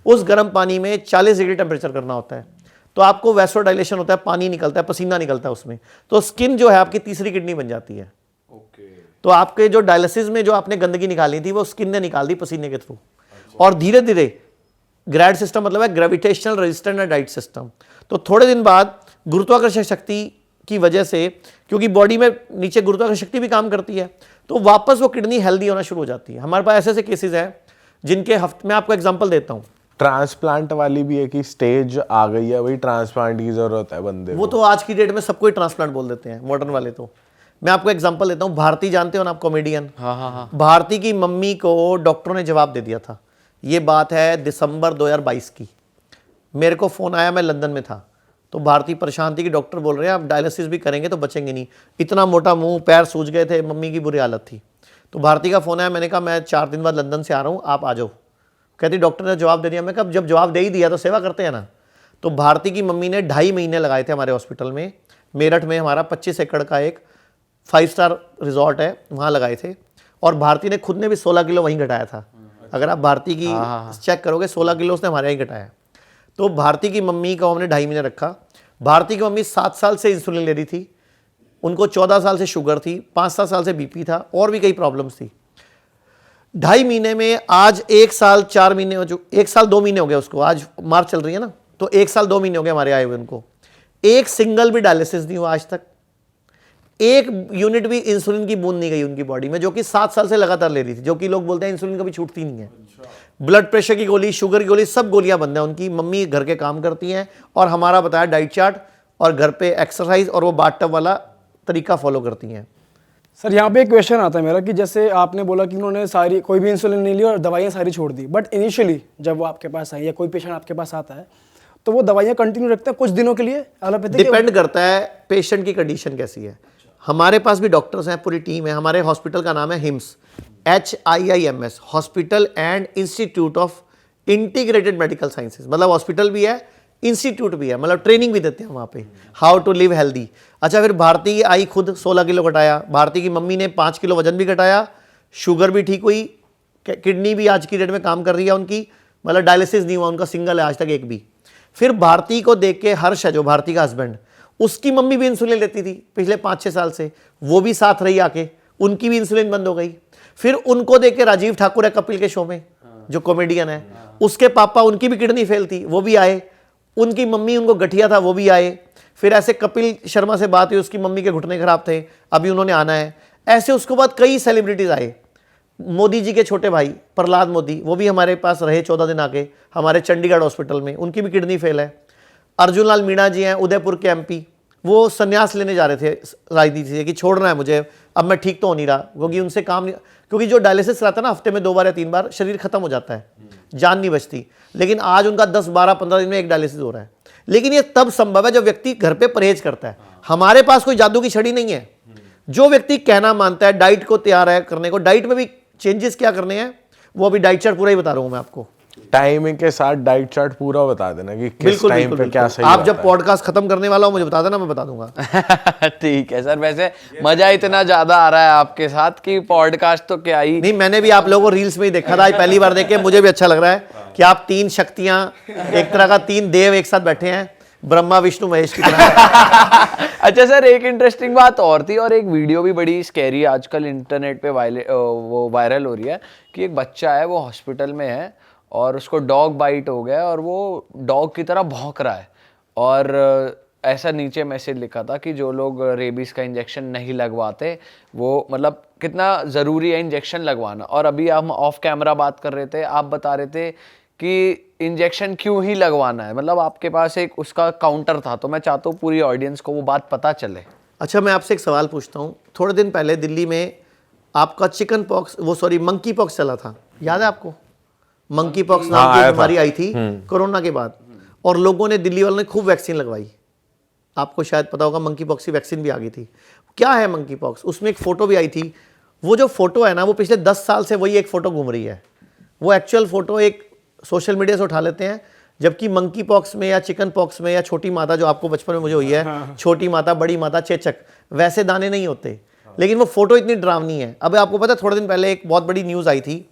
[SPEAKER 2] उस गर्म पानी में 40 डिग्री टेम्परेचर करना होता है, तो आपको वैसोडाइलेशन होता है, पानी निकलता है, पसीना निकलता है उसमें, तो स्किन जो है आपकी तीसरी किडनी बन जाती है। तो आपके जो डायलिसिस में जो आपने गंदगी निकाली थी, वो स्किन ने निकाल दी पसीने के थ्रू। और धीरे धीरे ग्रैड सिस्टम मतलब है ग्रेविटेशनल रेजिस्टेंट डाइट सिस्टम। तो थोड़े दिन बाद गुरुत्वाकर्षण शक्ति की वजह से, क्योंकि बॉडी में नीचे गुरुत्वाकर्षण शक्ति भी काम करती है, तो वापस वो किडनी हेल्दी होना शुरू हो जाती है। हमारे पास ऐसे ऐसे केसेस हैं जिनके हफ्ते में, आपको एग्जांपल देता हूँ।
[SPEAKER 1] ट्रांसप्लांट वाली भी एक ही स्टेज आ गई है, वही ट्रांसप्लांट की जरूरत है बंदे
[SPEAKER 2] वो तो आज की डेट में सबको ही ट्रांसप्लांट बोल देते हैं, मॉडर्न वाले। तो मैं आपको एग्जांपल देता हूँ। भारती जानते हो ना आप, कॉमेडियन।
[SPEAKER 3] हाँ।
[SPEAKER 2] भारती की मम्मी को डॉक्टरों ने जवाब दे दिया था। ये बात है दिसंबर 2022 की। मेरे को फ़ोन आया, मैं लंदन में था, तो भारती परेशान थी कि डॉक्टर बोल रहे हैं आप डायलिसिस भी करेंगे तो बचेंगे नहीं। इतना मोटा मुंह, पैर सूज गए थे, मम्मी की बुरी हालत थी। तो भारती का फ़ोन आया, मैंने कहा मैं 4 दिन बाद लंदन से आ रहा हूँ, आप आ जाओ। कहती डॉक्टर ने जवाब दे दिया। मैं कहा जब जवाब दे ही दिया तो सेवा करते हैं ना। तो भारती की मम्मी ने 2.5 महीने लगाए थे हमारे हॉस्पिटल में, मेरठ में हमारा 25 एकड़ का एक 5 स्टार रिजॉर्ट है, वहाँ लगाए थे। और भारती ने खुद ने भी 16 किलो वहीं घटाया था। अगर आप भारती की चेक करोगे, 16 किलो उसने हमारे यहाँ घटाया। तो भारती की मम्मी को हमने 2.5 महीने रखा। भारती की मम्मी 7 साल से इंसुलिन ले रही थी, उनको 14 साल से शुगर थी, 5-7 साल से बीपी था, और भी कई प्रॉब्लम्स थी। 2.5 महीने में आज 1 साल 4 महीने हो चुके, 1 साल 2 महीने हो गए उसको, आज मार्च चल रही है ना, तो 1 साल 2 महीने हो गए हमारे आए हुए उनको। एक सिंगल भी डायलिसिस नहीं हुआ आज तक, एक यूनिट भी इंसुलिन की बूंद नहीं गई उनकी बॉडी में, जो कि 7 साल से लगातार ले रही थी, जो कि लोग बोलते हैं इंसुलिन कभी छूटती नहीं है। ब्लड प्रेशर की गोली, शुगर की गोली, सब गोलियां बंद है उनकी। मम्मी घर के काम करती हैं और हमारा बताया डाइट चार्ट और घर पे एक्सरसाइज और वो बाथटब वाला तरीका फॉलो करती हैं।
[SPEAKER 4] सर यहाँ पे एक क्वेश्चन आता है मेरा कि जैसे आपने बोला कि उन्होंने सारी कोई भी इंसुलिन नहीं ली और दवाइयाँ सारी छोड़ दी, बट इनिशियली जब वो आपके पास आई या कोई पेशेंट आपके पास आता है तो वो दवाइयाँ कंटिन्यू रखते हैं कुछ दिनों के लिए एलोपैथिक?
[SPEAKER 2] डिपेंड करता है पेशेंट की कंडीशन कैसी है। हमारे पास भी डॉक्टर्स हैं, पूरी टीम है। हमारे हॉस्पिटल का नाम है hymns, HIIMS, hospital and institute of integrated medical sciences. मतलब हॉस्पिटल भी है, इंस्टीट्यूट भी है, मतलब ट्रेनिंग भी देते हैं वहाँ पे, हाउ टू लिव हेल्दी। अच्छा, फिर भारती की आई खुद 16 किलो घटाया, भारती की मम्मी ने 5 किलो वजन भी घटाया, शुगर भी ठीक हुई, किडनी भी आज की डेट में काम कर रही है उनकी, मतलब डायलिसिस नहीं हुआ उनका सिंगल है आज तक एक भी। फिर भारती को देख के हर्ष है जो भारती का हस्बैंड, उसकी मम्मी भी इंसुलिन लेती थी पिछले 5-6 साल से, वो भी साथ रही आके, उनकी भी इंसुलिन बंद हो गई। फिर उनको देख के राजीव ठाकुर है कपिल के शो में जो कॉमेडियन है, उसके पापा, उनकी भी किडनी फेल थी, वो भी आए, उनकी मम्मी उनको गठिया था, वो भी आए। फिर ऐसे कपिल शर्मा से बात हुई, उसकी मम्मी के घुटने खराब थे, अभी उन्होंने आना है। ऐसे उसके बाद कई सेलिब्रिटीज आए, मोदी जी के छोटे भाई प्रहलाद मोदी, वो भी हमारे पास रहे 14 दिन आके हमारे चंडीगढ़ हॉस्पिटल में, उनकी भी किडनी फेल है। अर्जुन लाल मीणा जी हैं उदयपुर के MP, वो संन्यास लेने जा रहे थे राजनीति से कि छोड़ना है मुझे, अब मैं ठीक तो हो नहीं रहा, क्योंकि उनसे काम नहीं, क्योंकि जो डायलिसिस कराता है ना हफ्ते में 2 बार या 3 बार, शरीर खत्म हो जाता है, जान नहीं बचती। लेकिन आज उनका 10, 12, 15 दिन में एक डायलिसिस हो रहा है। लेकिन ये तब संभव है जब व्यक्ति घर पे परहेज करता है। हमारे पास कोई जादू की छड़ी नहीं है। जो व्यक्ति कहना मानता है, डाइट को तैयार है करने को, डाइट में भी चेंजेस क्या करने हैं वो अभी डाइट चार्ट पूरा ही बता रहा हूं मैं आपको।
[SPEAKER 1] टाइमिंग के साथ डाइट चार्ट पूरा बता देना कि किस
[SPEAKER 2] बिल्कुल
[SPEAKER 1] टाइम
[SPEAKER 2] बिल्कुल
[SPEAKER 1] पे क्या
[SPEAKER 2] बिल्कुल।
[SPEAKER 1] सही
[SPEAKER 2] आप जब
[SPEAKER 1] रहता है।
[SPEAKER 2] पॉडकास्ट खत्म करने वाला हो मुझे बता देना, मैं बता दूंगा।
[SPEAKER 3] ठीक है सर, वैसे मजा इतना ज्यादा आ रहा है आपके साथ कि पॉडकास्ट तो क्या ही।
[SPEAKER 2] नहीं, मैंने भी आप लोगों को रील्स में ही देखा था, आज पहली बार देख के मुझे भी अच्छा लग रहा है कि आप 3 शक्तियां, एक तरह का 3 देव एक साथ बैठे हैं, ब्रह्मा विष्णु महेश की तरह।
[SPEAKER 3] अच्छा सर, एक इंटरेस्टिंग बात और थी, और एक वीडियो भी बड़ी स्कैरी आजकल इंटरनेट पे वो वायरल हो रही है कि एक बच्चा है, वो हॉस्पिटल में है और उसको डॉग बाइट हो गया और वो डॉग की तरह भौंक रहा है, और ऐसा नीचे मैसेज लिखा था कि जो लोग रेबीज का इंजेक्शन नहीं लगवाते, वो मतलब कितना ज़रूरी है इंजेक्शन लगवाना। और अभी हम ऑफ कैमरा बात कर रहे थे, आप बता रहे थे कि इंजेक्शन क्यों ही लगवाना है, मतलब आपके पास एक उसका काउंटर था, तो मैं चाहता हूँ पूरी ऑडियंस को वो बात पता चले।
[SPEAKER 2] अच्छा, मैं आपसे एक सवाल पूछता हूँ। थोड़े दिन पहले दिल्ली में आपका चिकन पॉक्स, वो सॉरी मंकी पॉक्स चला था, याद है आपको? मंकी पॉक्स नाम की बीमारी आई थी कोरोना के बाद, और लोगों ने, दिल्ली वालों ने खूब वैक्सीन लगवाई। आपको शायद पता होगा मंकी पॉक्स की वैक्सीन भी आ गई थी। क्या है मंकी पॉक्स? उसमें एक फ़ोटो भी आई थी। वो जो फोटो है ना, वो पिछले 10 साल से वही एक फ़ोटो घूम रही है। वो एक्चुअल फ़ोटो एक सोशल मीडिया से उठा लेते हैं, जबकि मंकी पॉक्स में या चिकन पॉक्स में या छोटी माता, जो आपको बचपन में मुझे हुई है, छोटी माता, बड़ी माता, चेचक, वैसे दाने नहीं होते। लेकिन वो फोटो इतनी डरावनी है। अब आपको पता है, थोड़े दिन पहले एक बहुत बड़ी न्यूज़ आई थी,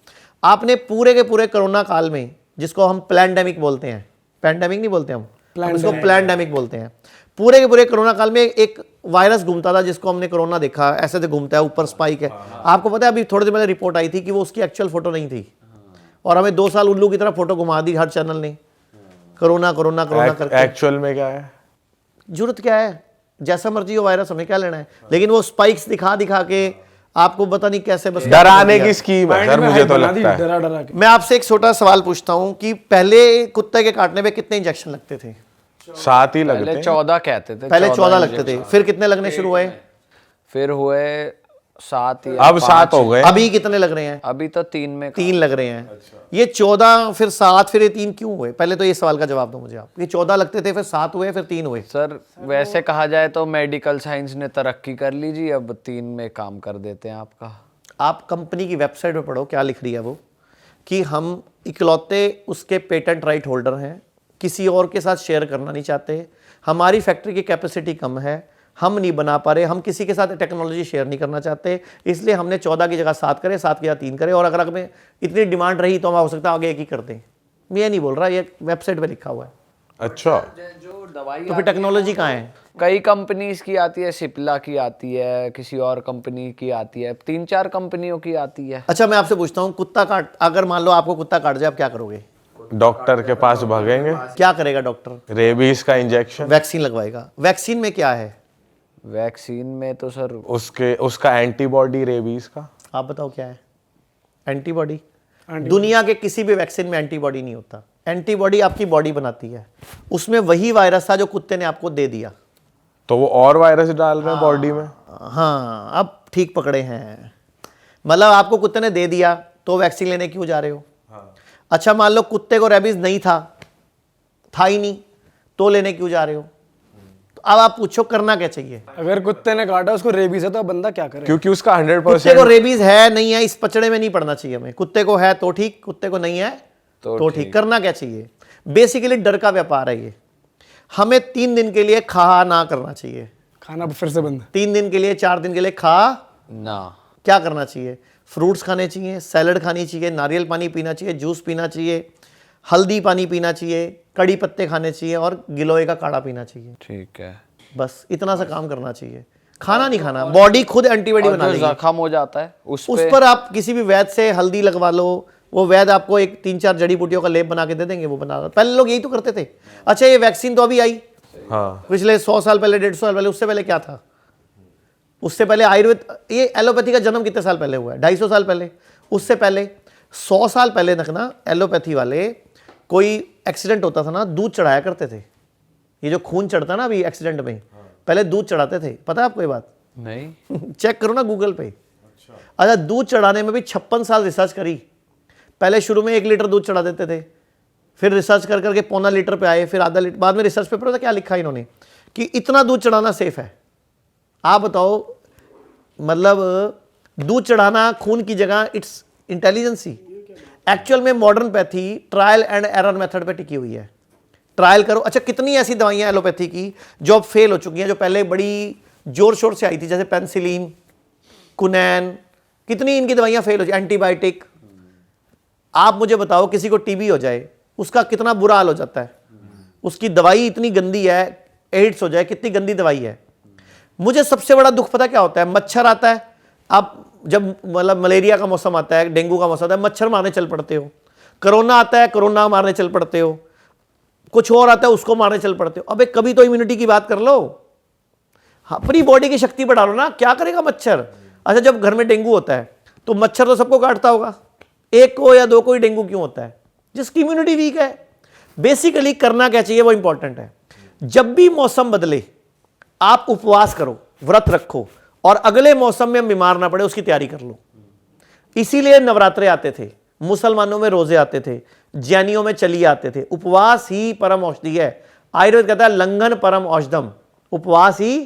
[SPEAKER 2] आपने पूरे के पूरे कोरोना काल में, जिसको हम प्लैंडेमिक बोलते हैं, पैंडेमिक नहीं बोलते हम इसको प्लैंडेमिक बोलते हैं, पूरे के पूरे कोरोना काल में एक वायरस घूमता था जिसको हमने कोरोना देखा, ऐसे से घूमता है, ऊपर स्पाइक है। आपको पता है अभी थोड़े दिन पहले रिपोर्ट आई थी कि वो उसकी एक्चुअल फोटो नहीं थी, और हमें 2 साल उल्लू की तरह फोटो घुमा दी हर चैनल ने, कोरोना कोरोना कोरोना करके।
[SPEAKER 1] एक्चुअल में क्या है?
[SPEAKER 2] जरूरत क्या है? जैसा मर्जी हो वायरस, हमें क्या लेना है? लेकिन वो स्पाइक्स दिखा दिखा के आपको पता नहीं कैसे, बस
[SPEAKER 1] डराने की स्कीम है सर, मुझे तो लगता है।
[SPEAKER 4] डरा के।
[SPEAKER 2] मैं आपसे एक छोटा सवाल पूछता हूं कि पहले कुत्ते के काटने पे कितने इंजेक्शन लगते थे?
[SPEAKER 1] 7 ही लगते
[SPEAKER 3] पहले
[SPEAKER 1] हैं।
[SPEAKER 3] 14 कहते थे,
[SPEAKER 2] पहले 14 लगते थे, फिर कितने लगने शुरू हुए?
[SPEAKER 3] फिर हुए 7 या
[SPEAKER 1] अब 7 हो गए।
[SPEAKER 2] अभी कितने लग रहे हैं?
[SPEAKER 3] अभी तो 3 में
[SPEAKER 2] 3 लग रहे हैं। ये 14, फिर 7, फिर ये 3 क्यों हुए? पहले तो ये सवाल का जवाब दो मुझे आप। ये 14 लगते थे, फिर 7 हुए, फिर 3 हुए।
[SPEAKER 3] सर वैसे कहा जाए तो मेडिकल साइंस ने तरक्की कर ली जी, अब 3 में काम कर देते हैं आपका।
[SPEAKER 2] आप कंपनी की वेबसाइट पे पढ़ो क्या लिख रही है वो, कि हम इकलौते उसके पेटेंट राइट होल्डर हैं, किसी और के साथ शेयर करना नहीं चाहते, हमारी फैक्ट्री की कैपेसिटी कम है, हम नहीं बना पा रहे, हम किसी के साथ टेक्नोलॉजी शेयर नहीं करना चाहते, इसलिए हमने 14 की जगह 7 करे, 7 की जगह 3 करे, और अगर हमें इतनी डिमांड रही तो हम हो सकता है आगे 1 ही कर दें। मैं ये नहीं बोल रहा, ये वेबसाइट पे लिखा हुआ है।
[SPEAKER 1] अच्छा,
[SPEAKER 3] जो दवाई
[SPEAKER 2] तो फिर टेक्नोलॉजी कहाँ है?
[SPEAKER 3] कई कंपनीज की आती है, सिप्ला की आती है, किसी और कंपनी की आती है, 3-4 कंपनियों की आती है।
[SPEAKER 2] अच्छा मैं आपसे पूछता हूँ, कुत्ता काट, अगर मान लो आपको कुत्ता काट जाए, आप क्या करोगे?
[SPEAKER 1] डॉक्टर के पास भागेंगे,
[SPEAKER 2] क्या करेगा डॉक्टर?
[SPEAKER 1] रेबीज का इंजेक्शन,
[SPEAKER 2] वैक्सीन लगवाएगा। वैक्सीन में क्या है?
[SPEAKER 3] वैक्सीन में तो सर
[SPEAKER 1] उसका एंटीबॉडी रेबीज का।
[SPEAKER 2] आप बताओ क्या है? एंटीबॉडी। दुनिया के किसी भी वैक्सीन में एंटीबॉडी नहीं होता। एंटीबॉडी आपकी बॉडी बनाती है, उसमें वही वायरस था जो कुत्ते ने आपको दे दिया।
[SPEAKER 1] तो वो और वायरस डाल रहे हैं बॉडी में।
[SPEAKER 2] हाँ, अब ठीक पकड़े हैं। मतलब आपको कुत्ते ने दे दिया तो वैक्सीन लेने क्यों जा रहे हो? अच्छा मान लो कुत्ते को रेबीज नहीं था ही नहीं, तो लेने क्यों जा रहे हो? तो अब आप पूछो करना क्या चाहिए?
[SPEAKER 4] अगर कुत्ते ने काटा उसको रेबीज है तो अब बंदा क्या करे?
[SPEAKER 1] क्योंकि उसका
[SPEAKER 2] कुत्ते को
[SPEAKER 1] 100%
[SPEAKER 2] रेबीज है नहीं है इस पचड़े में नहीं पड़ना चाहिए हमें। कुत्ते को है तो ठीक, कुत्ते को नहीं है तो ठीक। करना क्या चाहिए? बेसिकली डर का व्यापार है ये। हमें 3 दिन के लिए खा ना करना चाहिए।
[SPEAKER 4] खाना फिर से बंद।
[SPEAKER 2] 3 दिन के लिए, 4 दिन के लिए खा
[SPEAKER 3] ना।
[SPEAKER 2] क्या करना चाहिए? फ्रूट्स खाने चाहिए, सैलड खानी चाहिए, नारियल पानी पीना चाहिए, जूस पीना चाहिए, हल्दी पानी पीना चाहिए, कड़ी पत्ते खाने चाहिए और गिलोय का काढ़ा पीना चाहिए।
[SPEAKER 3] ठीक है।
[SPEAKER 2] बस इतना सा काम करना चाहिए। खाना नहीं खाना, बॉडी खुद एंटीबॉडी बना
[SPEAKER 3] जो
[SPEAKER 2] लेगी।
[SPEAKER 3] जख्म हो जाता है उस
[SPEAKER 2] पर आप किसी भी वैद्य से हल्दी लगवा लो, वो वैद्य आपको एक 3-4 जड़ी बूटियों का लेप बना के दे देंगे, वो बना। पहले लोग यही तो करते थे। अच्छा ये वैक्सीन तो अभी आई,
[SPEAKER 1] हाँ,
[SPEAKER 2] पिछले 100 साल पहले, 150 साल पहले। उससे पहले क्या था? उससे पहले आयुर्वेद, ये एलोपैथी का जन्म कितने साल पहले हुआ है? 250 साल पहले। उससे पहले 100 साल पहले तक ना एलोपैथी वाले, कोई एक्सीडेंट होता था ना, दूध चढ़ाया करते थे। ये जो खून चढ़ता ना अभी एक्सीडेंट में, पहले दूध चढ़ाते थे। पता है आपको ये बात?
[SPEAKER 3] नहीं।
[SPEAKER 2] चेक करो ना गूगल पे। अच्छा दूध चढ़ाने में भी 56 साल रिसर्च करी। पहले शुरू में 1 लीटर दूध चढ़ा देते थे, फिर रिसर्च कर करके 1.25 लीटर पे आए, फिर आधा लीटर। बाद में रिसर्च पेपर था क्या लिखा इन्होंने कि इतना दूध चढ़ाना सेफ है। आप बताओ, मतलब दूध चढ़ाना खून की जगह, इट्स इंटेलिजेंसी। एक्चुअल में modern pathy trial and error method पे टिकी हुई है। ट्रायल करो। अच्छा कितनी ऐसी दवाइयां एलोपैथी की जो अब फेल हो चुकी हैं, जो पहले बड़ी जोर शोर से आई थी, जैसे पेनिसिलिन, कुनैन, कितनी इनकी दवाइयां फेल हो जाए। एंटीबायोटिक। आप मुझे बताओ किसी को टीबी हो जाए, उसका कितना बुरा हाल हो जाता है। उसकी दवाई इतनी गंदी है, एड्स हो जाए, कितनी गंदी दवाई है। मुझे सबसे बड़ा दुख पता क्या होता है? मच्छर आता है, आप जब मतलब मलेरिया का मौसम आता है, डेंगू का मौसम आता है, मच्छर मारने चल पड़ते हो। कोरोना आता है, कोरोना मारने चल पड़ते हो। कुछ और आता है, उसको मारने चल पड़ते हो। अबे कभी तो इम्यूनिटी की बात कर लो, अपनी बॉडी की शक्ति बढ़ा लो ना। क्या करेगा मच्छर? अच्छा जब घर में डेंगू होता है तो मच्छर तो सबको काटता होगा, एक को या 2 को ही डेंगू क्यों होता है? जिसकी इम्यूनिटी वीक है। बेसिकली करना क्या चाहिए वो इंपॉर्टेंट है। जब भी मौसम बदले आप उपवास करो, व्रत रखो, और अगले मौसम में बीमार ना पड़े उसकी तैयारी कर लो। इसीलिए नवरात्रे आते थे, मुसलमानों में रोजे आते थे, जैनियों में चलिए आते थे। उपवास ही परम औषधि है। आयुर्वेद कहता है लंघन परम औषधम, उपवास ही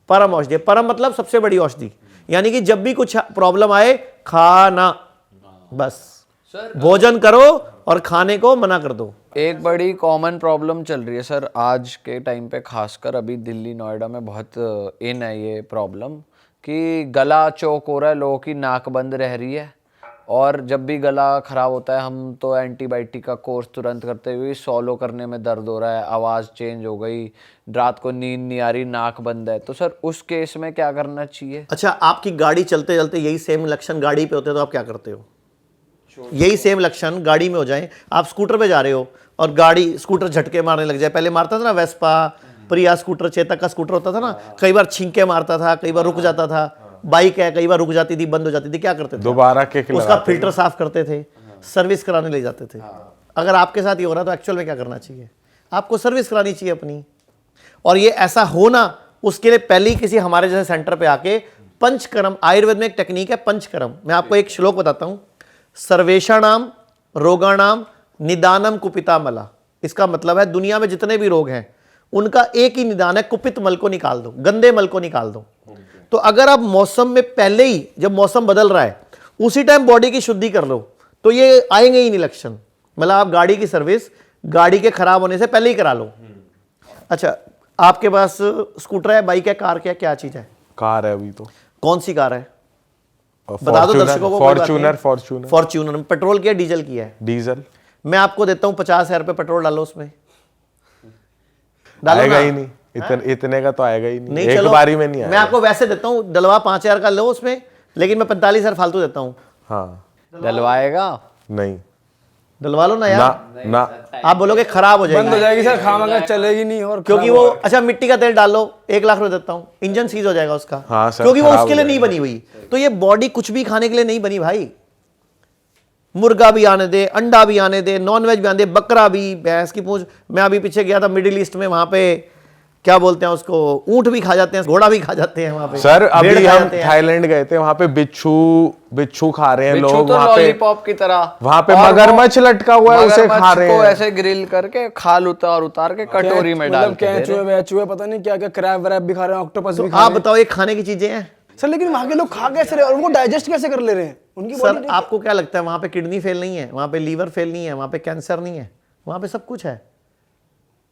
[SPEAKER 2] परम औषधि। परम मतलब सबसे बड़ी औषधि, यानी कि जब भी कुछ प्रॉब्लम आए, खाना, बस भोजन करो और खाने को मना कर दो।
[SPEAKER 3] एक बड़ी कॉमन प्रॉब्लम चल रही है सर आज के टाइम पे, खासकर अभी दिल्ली नोएडा में बहुत इन है ये प्रॉब्लम कि गला चोक हो रहा है, लोगों की नाक बंद रह रही है। और जब भी गला खराब होता है हम तो एंटीबायोटिक का कोर्स तुरंत करते हुए, सॉलो करने में दर्द हो रहा है, आवाज़ चेंज हो गई, रात को नींद नहीं आ रही, नाक बंद है, तो सर उस केस में क्या करना चाहिए?
[SPEAKER 2] अच्छा आपकी गाड़ी चलते चलते यही सेम लक्षण गाड़ी पे होते हैं तो आप क्या करते हो? यही सेम लक्षण गाड़ी में हो जाए, आप स्कूटर पे जा रहे हो और गाड़ी स्कूटर झटके मारने लग जाए। पहले मारता था ना वेस्पा, प्रिया स्कूटर, चेतक का स्कूटर होता था ना, कई बार छींके मारता था, कई बार रुक जाता था। बाइक है, कई बार रुक जाती थी, बंद हो जाती थी। क्या करते थे?
[SPEAKER 1] दोबारा किक
[SPEAKER 2] उसका
[SPEAKER 1] लगाते
[SPEAKER 2] फिल्टर साफ करते थे, सर्विस कराने ले जाते थे। अगर आपके साथ ये हो रहा तो एक्चुअल में क्या करना चाहिए? आपको सर्विस करानी चाहिए अपनी। और ये ऐसा हो ना, उसके लिए पहले ही किसी हमारे जैसे सेंटर पे आके पंचकर्म, आयुर्वेद में एक टेक्निक है पंचकर्म। मैं आपको एक श्लोक बताता हूं, सर्वेषाणाम रोगाणाम निदानम कुपिता मला। इसका मतलब है दुनिया में जितने भी रोग हैं उनका एक ही निदान है, कुपित मल को निकाल दो, गंदे मल को निकाल दो। तो अगर आप मौसम में पहले ही, जब मौसम बदल रहा है उसी टाइम बॉडी की शुद्धि कर लो तो ये आएंगे ही नहीं लक्षण। मतलब आप गाड़ी की सर्विस गाड़ी के खराब होने से पहले ही करा लो। अच्छा आपके पास स्कूटर है, बाइक है, कार क्या चीज है?
[SPEAKER 1] कार है अभी तो।
[SPEAKER 2] कौन सी कार है? बता दो दर्शकों को।
[SPEAKER 1] फॉर्च्यूनर।
[SPEAKER 2] फॉर्च्यूनर। पेट्रोल की है डीजल की है?
[SPEAKER 1] डीजल।
[SPEAKER 2] मैं आपको देता हूं 50,000 रुपए पेट्रोल डालो उसमें, डालो
[SPEAKER 1] आएगा
[SPEAKER 2] ना।
[SPEAKER 1] ही नहीं। इतने का तो आएगा ही नहीं,
[SPEAKER 2] नहीं
[SPEAKER 1] एक
[SPEAKER 2] चलो
[SPEAKER 1] बारी में नहीं
[SPEAKER 2] मैं
[SPEAKER 1] आएगा।
[SPEAKER 2] आपको वैसे देता हूँ, डलवा 5,000 का लो उसमें, लेकिन मैं 45,000 फालतू देता हूँ।
[SPEAKER 1] हाँ
[SPEAKER 3] डलवाएगा?
[SPEAKER 1] नहीं
[SPEAKER 2] डलवा लो ना यार।
[SPEAKER 1] ना ना
[SPEAKER 2] आप बोलोगे खराब हो
[SPEAKER 4] बंद हो
[SPEAKER 2] जाएगी,
[SPEAKER 4] जाएगी सर, खामखा चलेगी नहीं। और
[SPEAKER 2] क्योंकि वो अच्छा मिट्टी का तेल डाल लो, 1 लाख रुपए देता हूँ, इंजन सीज हो जाएगा उसका।
[SPEAKER 1] हाँ सर,
[SPEAKER 2] क्योंकि वो
[SPEAKER 1] खराब
[SPEAKER 2] उसके
[SPEAKER 1] हो
[SPEAKER 2] लिए नहीं बनी हुई। तो ये बॉडी कुछ भी खाने के लिए नहीं बनी भाई। मुर्गा भी आने दे, अंडा भी आने दे, नॉनवेज भी आने दे, बकरा भी, भैंस की पूंछ। मैं अभी पीछे गया था मिडिल ईस्ट में, वहां पे क्या बोलते हैं उसको, ऊंट भी खा जाते हैं, घोड़ा भी खा जाते हैं वहां पे।
[SPEAKER 1] सर
[SPEAKER 2] भेड़
[SPEAKER 1] अभी
[SPEAKER 2] खा
[SPEAKER 1] हम
[SPEAKER 2] जाते हैं।
[SPEAKER 1] थाईलैंड गए थे, वहां पे बिच्छू खा रहे हैं
[SPEAKER 3] बिच्छू
[SPEAKER 1] लोग,
[SPEAKER 3] तो
[SPEAKER 1] वहां पे
[SPEAKER 3] लॉलीपॉप की तरह,
[SPEAKER 1] वहां पे
[SPEAKER 3] और वो
[SPEAKER 1] मगरमच्छ लटका हुआ है, उसे खा
[SPEAKER 3] मगरमच्छ
[SPEAKER 1] रहे
[SPEAKER 3] को
[SPEAKER 1] हैं।
[SPEAKER 3] ऐसे ग्रिल करके खाल उतार के कटोरी में डाल
[SPEAKER 4] मतलब
[SPEAKER 3] के दे रहे
[SPEAKER 4] कैचुए
[SPEAKER 3] हैं।
[SPEAKER 4] वैचुए पता नहीं क्या क्या, क्रैब वैब भी खा रहे हैं, ऑक्टोपस भी खा
[SPEAKER 2] आप
[SPEAKER 4] रहे हैं
[SPEAKER 2] बताओ ये खाने की चीजें हैं
[SPEAKER 4] सर। लेकिन वहां के लोग खा कैसे रहे हैं और उनको डाइजेस्ट कैसे कर ले रहे हैं उनकी
[SPEAKER 2] सर?
[SPEAKER 4] बॉडी?
[SPEAKER 2] आपको क्या लगता है वहां पे किडनी फेल नहीं है, वहां पे लीवर फेल नहीं है, वहां पे कैंसर नहीं है, वहां पे सब कुछ है।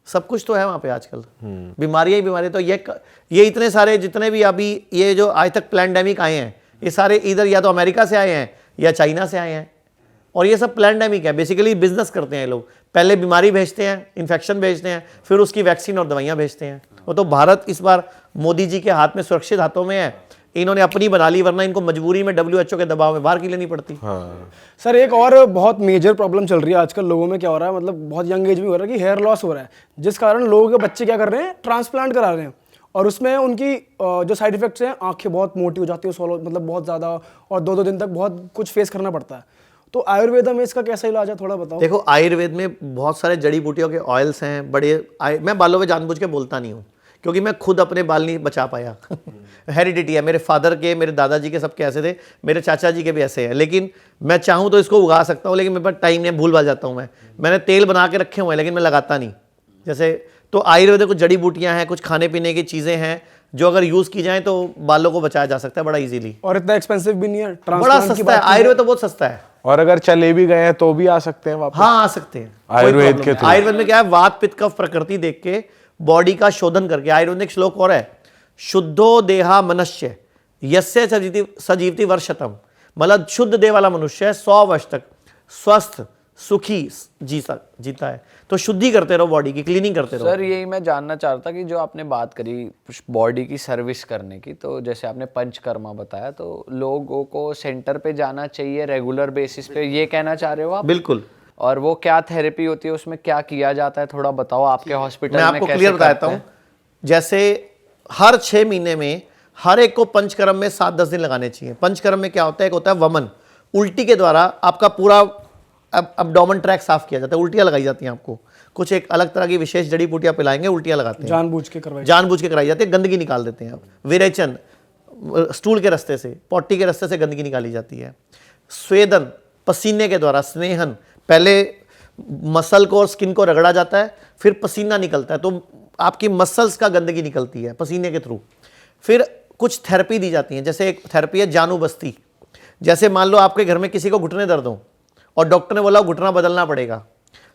[SPEAKER 2] सब कुछ तो है वहां पे आजकल, बीमारियां ही बीमारियां। तो ये इतने सारे जितने भी अभी ये जो आज तक पैंडेमिक आए हैं, ये सारे इधर या तो अमेरिका से आए हैं या चाइना से आए हैं। और ये सब पैंडेमिक है, बेसिकली बिजनेस करते हैं ये लोग। पहले बीमारी भेजते हैं, इन्फेक्शन भेजते हैं, फिर उसकी वैक्सीन और दवाइयां भेजते हैं। वो तो भारत इस बार मोदी जी के हाथ में, सुरक्षित हाथों में है। इन्होंने अपनी बना ली, वरना इनको मजबूरी में WHO के दबाव में बाहर की लेनी पड़ती।
[SPEAKER 4] सर एक और बहुत मेजर प्रॉब्लम चल रही है आजकल लोगों में। क्या हो रहा है, मतलब बहुत यंग एज में हो रहा है कि हेयर लॉस हो रहा है, जिस कारण लोगों के बच्चे क्या कर रहे हैं, ट्रांसप्लांट करा रहे हैं। और उसमें उनकी जो साइड इफेक्ट्स हैं, आंखें बहुत मोटी हो जाती है, सोलो मतलब बहुत ज़्यादा, और 2-2 दिन तक बहुत कुछ फेस करना पड़ता है। तो आयुर्वेदा में इसका कैसा इलाज है, थोड़ा बताओ।
[SPEAKER 2] देखो आयुर्वेद में बहुत सारे जड़ी बूटियों के ऑयल्स हैं बड़े। मैं बालों में जानबूझ के बोलता नहीं हूँ, क्योंकि मैं खुद अपने बाल नहीं बचा पाया। हेरिडिटी है, मेरे फादर के, मेरे दादाजी के सबके ऐसे थे, मेरे चाचा जी के भी ऐसे हैं। लेकिन मैं चाहूँ तो इसको उगा सकता हूँ, लेकिन मेरे पास टाइम नहीं, भूल भाल जाता हूँ। मैंने तेल बना के रखे हुए हैं, लेकिन मैं लगाता नहीं। जैसे तो आयुर्वेद में कुछ जड़ी बूटियाँ हैं, कुछ खाने पीने की चीज़ें हैं, जो अगर यूज़ की जाएँ तो बालों को बचाया जा सकता है बड़ा ईजिली।
[SPEAKER 4] और इतना एक्सपेंसिव भी नहीं है,
[SPEAKER 2] बड़ा
[SPEAKER 4] ट्रांसप्लांट की
[SPEAKER 2] सस्ता है
[SPEAKER 4] बात की
[SPEAKER 2] आयुर्वेद, तो बहुत सस्ता है।
[SPEAKER 1] और अगर चले भी गए हैं तो भी आ सकते हैं वापस।
[SPEAKER 2] हाँ आ सकते हैं, कोई
[SPEAKER 1] आयुर्वेद
[SPEAKER 2] problem
[SPEAKER 1] के
[SPEAKER 2] नहीं।
[SPEAKER 1] थ्रू।
[SPEAKER 2] आयुर्वेद में क्या है, वात पित्त कफ प्रकृति देख के बॉडी का शोधन करके। आयुर्वेद में एक श्लोक और है, शुद्धो देहा मनुष्य यस्य सजीवति वर्षतम। मतलब शुद्ध देह वाला मनुष्य 100 वर्ष तक स्वस्थ सुखी जीता है। तो शुद्धि करते रहो, बॉडी की क्लीनिंग करते रहो।
[SPEAKER 3] सर यही मैं जानना चाह रहा था कि जो आपने बात करी बॉडी की सर्विस करने की, तो जैसे आपने पंचकर्मा बताया, तो लोगों को सेंटर पे जाना चाहिए रेगुलर बेसिस पे, ये कहना चाह रहे हो आप?
[SPEAKER 2] बिल्कुल।
[SPEAKER 3] और वो क्या थेरेपी होती है, उसमें क्या किया जाता है, थोड़ा बताओ आपके हॉस्पिटल
[SPEAKER 2] मैं
[SPEAKER 3] में
[SPEAKER 2] आपको
[SPEAKER 3] कैसे
[SPEAKER 2] क्लियर बताता
[SPEAKER 3] करते
[SPEAKER 2] हूँ।
[SPEAKER 3] हैं?
[SPEAKER 2] जैसे हर 6 महीने में हर एक को पंचकर्म में 7-10 दिन लगाने चाहिए। पंचकर्म में क्या होता है, एक होता है वमन, उल्टी के द्वारा आपका पूरा अब्डोमेन ट्रैक साफ किया जाता है, उल्टियां लगाई जाती हैं आपको। कुछ एक अलग तरह की विशेष जड़ी बूटियां पिलाएंगे, उल्टियां लगाते हैं,
[SPEAKER 4] जानबूझ के करवाई।
[SPEAKER 2] जानबूझ के कराई जाती है, गंदगी निकाल देते हैं आप। विरेचन स्टूल के रास्ते से, पॉटी के रास्ते से गंदगी निकाली जाती है। स्वेदन पसीने के द्वारा, स्नेहन पहले मसल को और स्किन को रगड़ा जाता है, फिर पसीना निकलता है, तो आपकी मसल्स का गंदगी निकलती है पसीने के थ्रू। फिर कुछ थेरेपी दी जाती है, जैसे एक थेरेपी है जानू बस्ती। जैसे मान लो आपके घर में किसी को घुटने दर्द हो और डॉक्टर ने बोला घुटना बदलना पड़ेगा,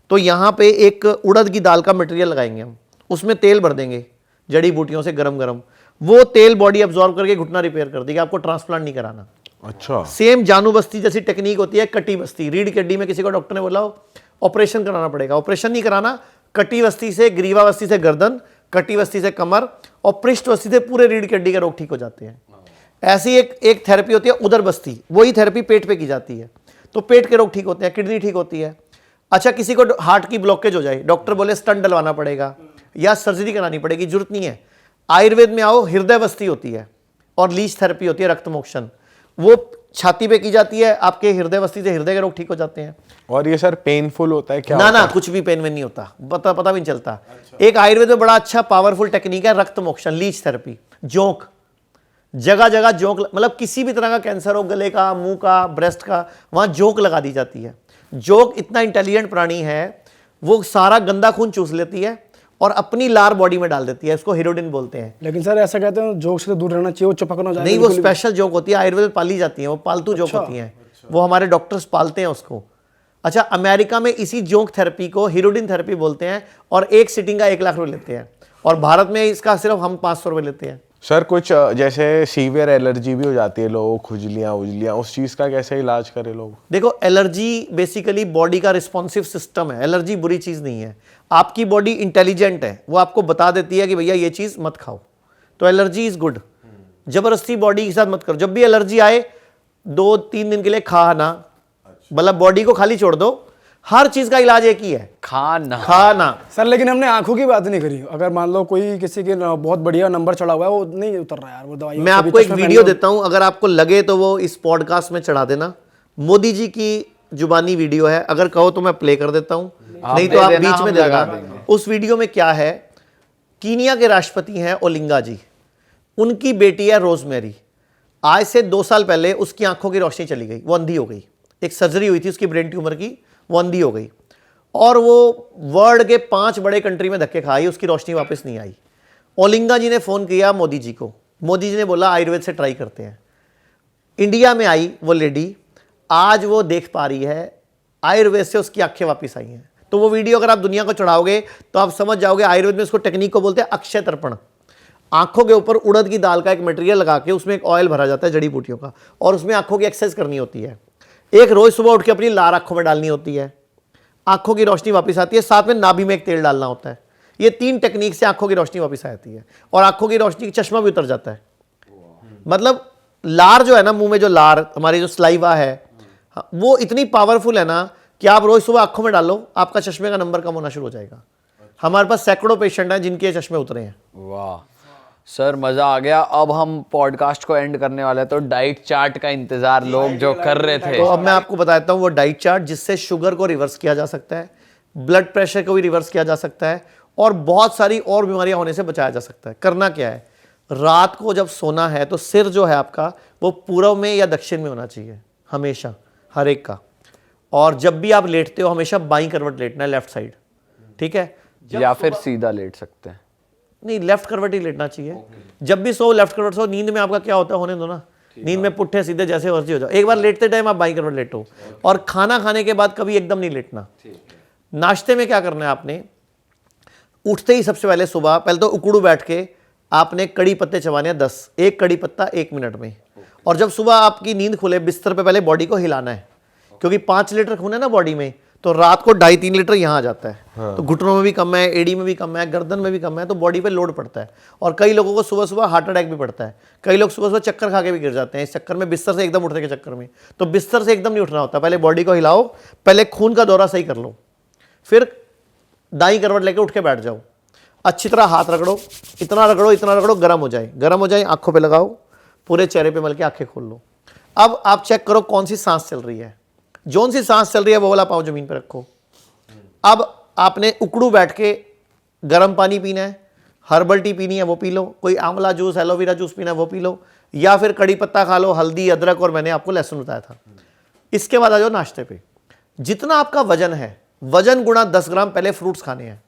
[SPEAKER 2] तो यहाँ पे एक उड़द की दाल का मटेरियल लगाएंगे हम, उसमें तेल भर देंगे जड़ी बूटियों से गरम गरम, वो तेल बॉडी अब्जॉर्ब करके घुटना रिपेयर कर देगी, आपको ट्रांसप्लांट नहीं कराना।
[SPEAKER 1] अच्छा।
[SPEAKER 2] सेम जानू बस्ती जैसी टेक्निक होती है कटी बस्ती। रीढ़ की हड्डी में किसी को डॉक्टर ने बोला ऑपरेशन कराना पड़ेगा, ऑपरेशन नहीं कराना, कटी बस्ती से, ग्रीवा बस्ती से गर्दन, कटी बस्ती से कमर और पृष्ठ बस्ती से पूरे रीढ़ की हड्डी के रोग ठीक हो जाते हैं। ऐसी एक थेरेपी होती है उदर बस्ती, वही थेरेपी पेट पे की जाती है, तो पेट के रोग ठीक होते हैं, किडनी ठीक होती है। अच्छा किसी को हार्ट की ब्लॉकेज हो जाए, डॉक्टर बोले स्टंट डलवाना पड़ेगा या सर्जरी करानी पड़ेगी, जरूरत नहीं है। आयुर्वेद में आओ, हृदय बस्ती होती है और लीच थेरेपी होती है, रक्त मोक्षण, वो छाती पे की जाती है, आपके हृदय बस्ती से हृदय के रोग ठीक हो जाते हैं।
[SPEAKER 1] और ये सर पेनफुल होता है क्या?
[SPEAKER 2] ना
[SPEAKER 1] होता
[SPEAKER 2] ना
[SPEAKER 1] है?
[SPEAKER 2] कुछ भी पेन में नहीं होता, पता भी नहीं चलता। एक आयुर्वेद में बड़ा अच्छा पावरफुल टेक्निक है रक्त मोक्षण, लीच थेरेपी। जोंक, जगह जगह जोंक, मतलब किसी भी तरह का कैंसर हो, गले का, मुंह का, ब्रेस्ट का, वहां जोंक लगा दी जाती है। जोंक इतना इंटेलिजेंट प्राणी है, वो सारा गंदा खून चूस लेती है और अपनी लार बॉडी में डाल देती है, इसको हीरोडिन बोलते हैं।
[SPEAKER 4] लेकिन सर ऐसा कहते हैं जोक से तो दूर रहना चाहिए, वो चिपक ना जाए।
[SPEAKER 2] नहीं, वो स्पेशल जोक होती है, आयुर्वेद में पाली जाती है, वो पालतू जोक होती हैं, वो हमारे डॉक्टर्स पालते हैं उसको। अच्छा अमेरिका में इसी जोंक थेरेपी को हीरोडिन थेरेपी बोलते हैं और एक सिटिंग का 1 लाख रुपए लेते हैं, और भारत में इसका सिर्फ हम 500 रुपए लेते हैं।
[SPEAKER 1] सर कुछ जैसे सीवियर एलर्जी भी हो जाती है लोगों को, खुजलियां उजलियां, उस चीज का कैसे इलाज करे लोग?
[SPEAKER 2] देखो, एलर्जी बेसिकली बॉडी का रिस्पॉन्सिव सिस्टम है। एलर्जी बुरी चीज़ नहीं है, आपकी बॉडी इंटेलिजेंट है, वो आपको बता देती है कि भैया ये चीज़ मत खाओ, तो एलर्जी इज़ गुड। जबरदस्ती बॉडी के साथ मत करो। जब भी एलर्जी आए 2-3 दिन के लिए खाना, मतलब बॉडी को खाली छोड़ दो। हर चीज़ का इलाज एक ही है, खाना।
[SPEAKER 4] सर लेकिन हमने आंखों की बात नहीं करी। अगर मान लो कोई किसी के बहुत बढ़िया नंबर चढ़ा हुआ है, वो नहीं उतर रहा यार वो दवाई।
[SPEAKER 2] मैं आपको एक वीडियो देता हूं, अगर आपको लगे तो वो इस पॉडकास्ट में चढ़ा देना। मोदी जी की जुबानी वीडियो है, अगर कहो तो मैं प्ले कर देता हूं, नहीं तो आप बीच में देना। उस वीडियो में क्या है, कीनिया के राष्ट्रपति हैं ओलिंगा जी, उनकी बेटी है रोजमेरी। आज से 2 साल पहले उसकी आंखों की रोशनी चली गई, वो अंधी हो गई। एक सर्जरी हुई थी उसकी ब्रेन ट्यूमर की, वो अंधी हो गई और वो वर्ल्ड के 5 बड़े कंट्री में धक्के खाई, उसकी रोशनी वापस नहीं आई। ओलिंगा जी ने फ़ोन किया मोदी जी को, मोदी जी ने बोला आयुर्वेद से ट्राई करते हैं। इंडिया में आई वो लेडी, आज वो देख पा रही है, आयुर्वेद से उसकी आंखें वापस आई हैं। तो वो वीडियो अगर आप दुनिया को चढ़ाओगे तो आप समझ जाओगे, आयुर्वेद में उसको टेक्निक को बोलते हैं अक्षय तर्पण। आंखों के ऊपर उड़द की दाल का एक मटेरियल लगा के उसमें एक ऑयल भरा जाता है जड़ी बूटियों का, और उसमें आंखों की एक्सरसाइज करनी होती है। एक रोज सुबह उठ के अपनी लार आंखों में डालनी होती है, आंखों की रोशनी वापस आती है। साथ में नाभि में एक तेल डालना होता है। ये 3 टेक्निक से आंखों की रोशनी वापस आती है, और आंखों की रोशनी की चश्मा भी उतर जाता है। मतलब लार जो है ना, मुंह में जो लार हमारी जो सलाइवा है, वो इतनी पावरफुल है ना कि आप रोज सुबह आंखों में डालो, आपका चश्मे का नंबर कम होना शुरू हो जाएगा। हमारे पास सैकड़ों पेशेंट हैं जिनके चश्मे उतरे हैं।
[SPEAKER 3] वाह सर, मजा आ गया। अब हम पॉडकास्ट को एंड करने वाले हैं, तो डाइट चार्ट का इंतजार लोग जो कर रहे थे,
[SPEAKER 2] तो अब मैं आपको बताता हूँ वो डाइट चार्ट, जिससे शुगर को रिवर्स किया जा सकता है, ब्लड प्रेशर को भी रिवर्स किया जा सकता है, और बहुत सारी और बीमारियां होने से बचाया जा सकता है। करना क्या है, रात को जब सोना है तो सिर जो है आपका वो पूर्व में या दक्षिण में होना चाहिए हमेशा, हर एक का। और जब भी आप लेटते हो हमेशा बाईं करवट लेटना है, लेफ्ट साइड, ठीक है?
[SPEAKER 3] या फिर सीधा लेट सकते हैं।
[SPEAKER 2] नहीं, लेफ्ट करवट ही लेटना चाहिए। जब भी सो लेफ्ट करवट सो। नींद में आपका क्या होता है, होने दो ना, नींद में पुट्ठे सीधे जैसे मर्जी हो जाओ। एक बार लेटते टाइम आप बाईं करवट लेटो, और खाना खाने के बाद कभी एकदम नहीं लेटना। नाश्ते में क्या करना है आपने, उठते ही सबसे पहले सुबह पहले तो उकड़ू बैठ के आपने कड़ी पत्ते चबाने हैं 10, एक कड़ी पत्ता 1 मिनट में। और जब सुबह आपकी नींद खुले बिस्तर पे पहले बॉडी को हिलाना है, क्योंकि 5 लीटर खून है ना बॉडी में, तो रात को 2.5-3 लीटर यहाँ आ जाता है। हाँ। तो घुटनों में भी कम है, एड़ी में भी कम है, गर्दन में भी कम है, तो बॉडी पे लोड पड़ता है। और कई लोगों को सुबह सुबह हार्ट अटैक भी पड़ता है, कई लोग सुबह सुबह चक्कर खा के भी गिर जाते हैं इस चक्कर में, बिस्तर से एकदम उठने के चक्कर में। तो बिस्तर से एकदम नहीं उठना होता, पहले बॉडी को हिलाओ, पहले खून का दौरा सही कर लो, फिर दाईं करवट लेके उठ के बैठ जाओ, अच्छी तरह हाथ रगड़ो, इतना रगड़ो गर्म हो जाए, गर्म हो जाए, आंखों पे लगाओ, पूरे चेहरे पे मल के आंखें खोल लो। अब आप चेक करो कौन सी सांस चल रही है, जौन सी सांस चल रही है वो वाला पाँव जमीन पर रखो। अब आपने उकड़ू बैठ के गर्म पानी पीना है, हर्बल टी पीनी है वो पी लो, कोई आंवला जूस एलोवेरा जूस पीना है वो पी लो, या फिर कड़ी पत्ता खा लो, हल्दी अदरक, और मैंने आपको लहसुन बताया था। इसके बाद आ जाओ नाश्ते पे। जितना आपका वजन है, वजन गुणा 10 ग्राम पहले फ्रूट्स खाने हैं।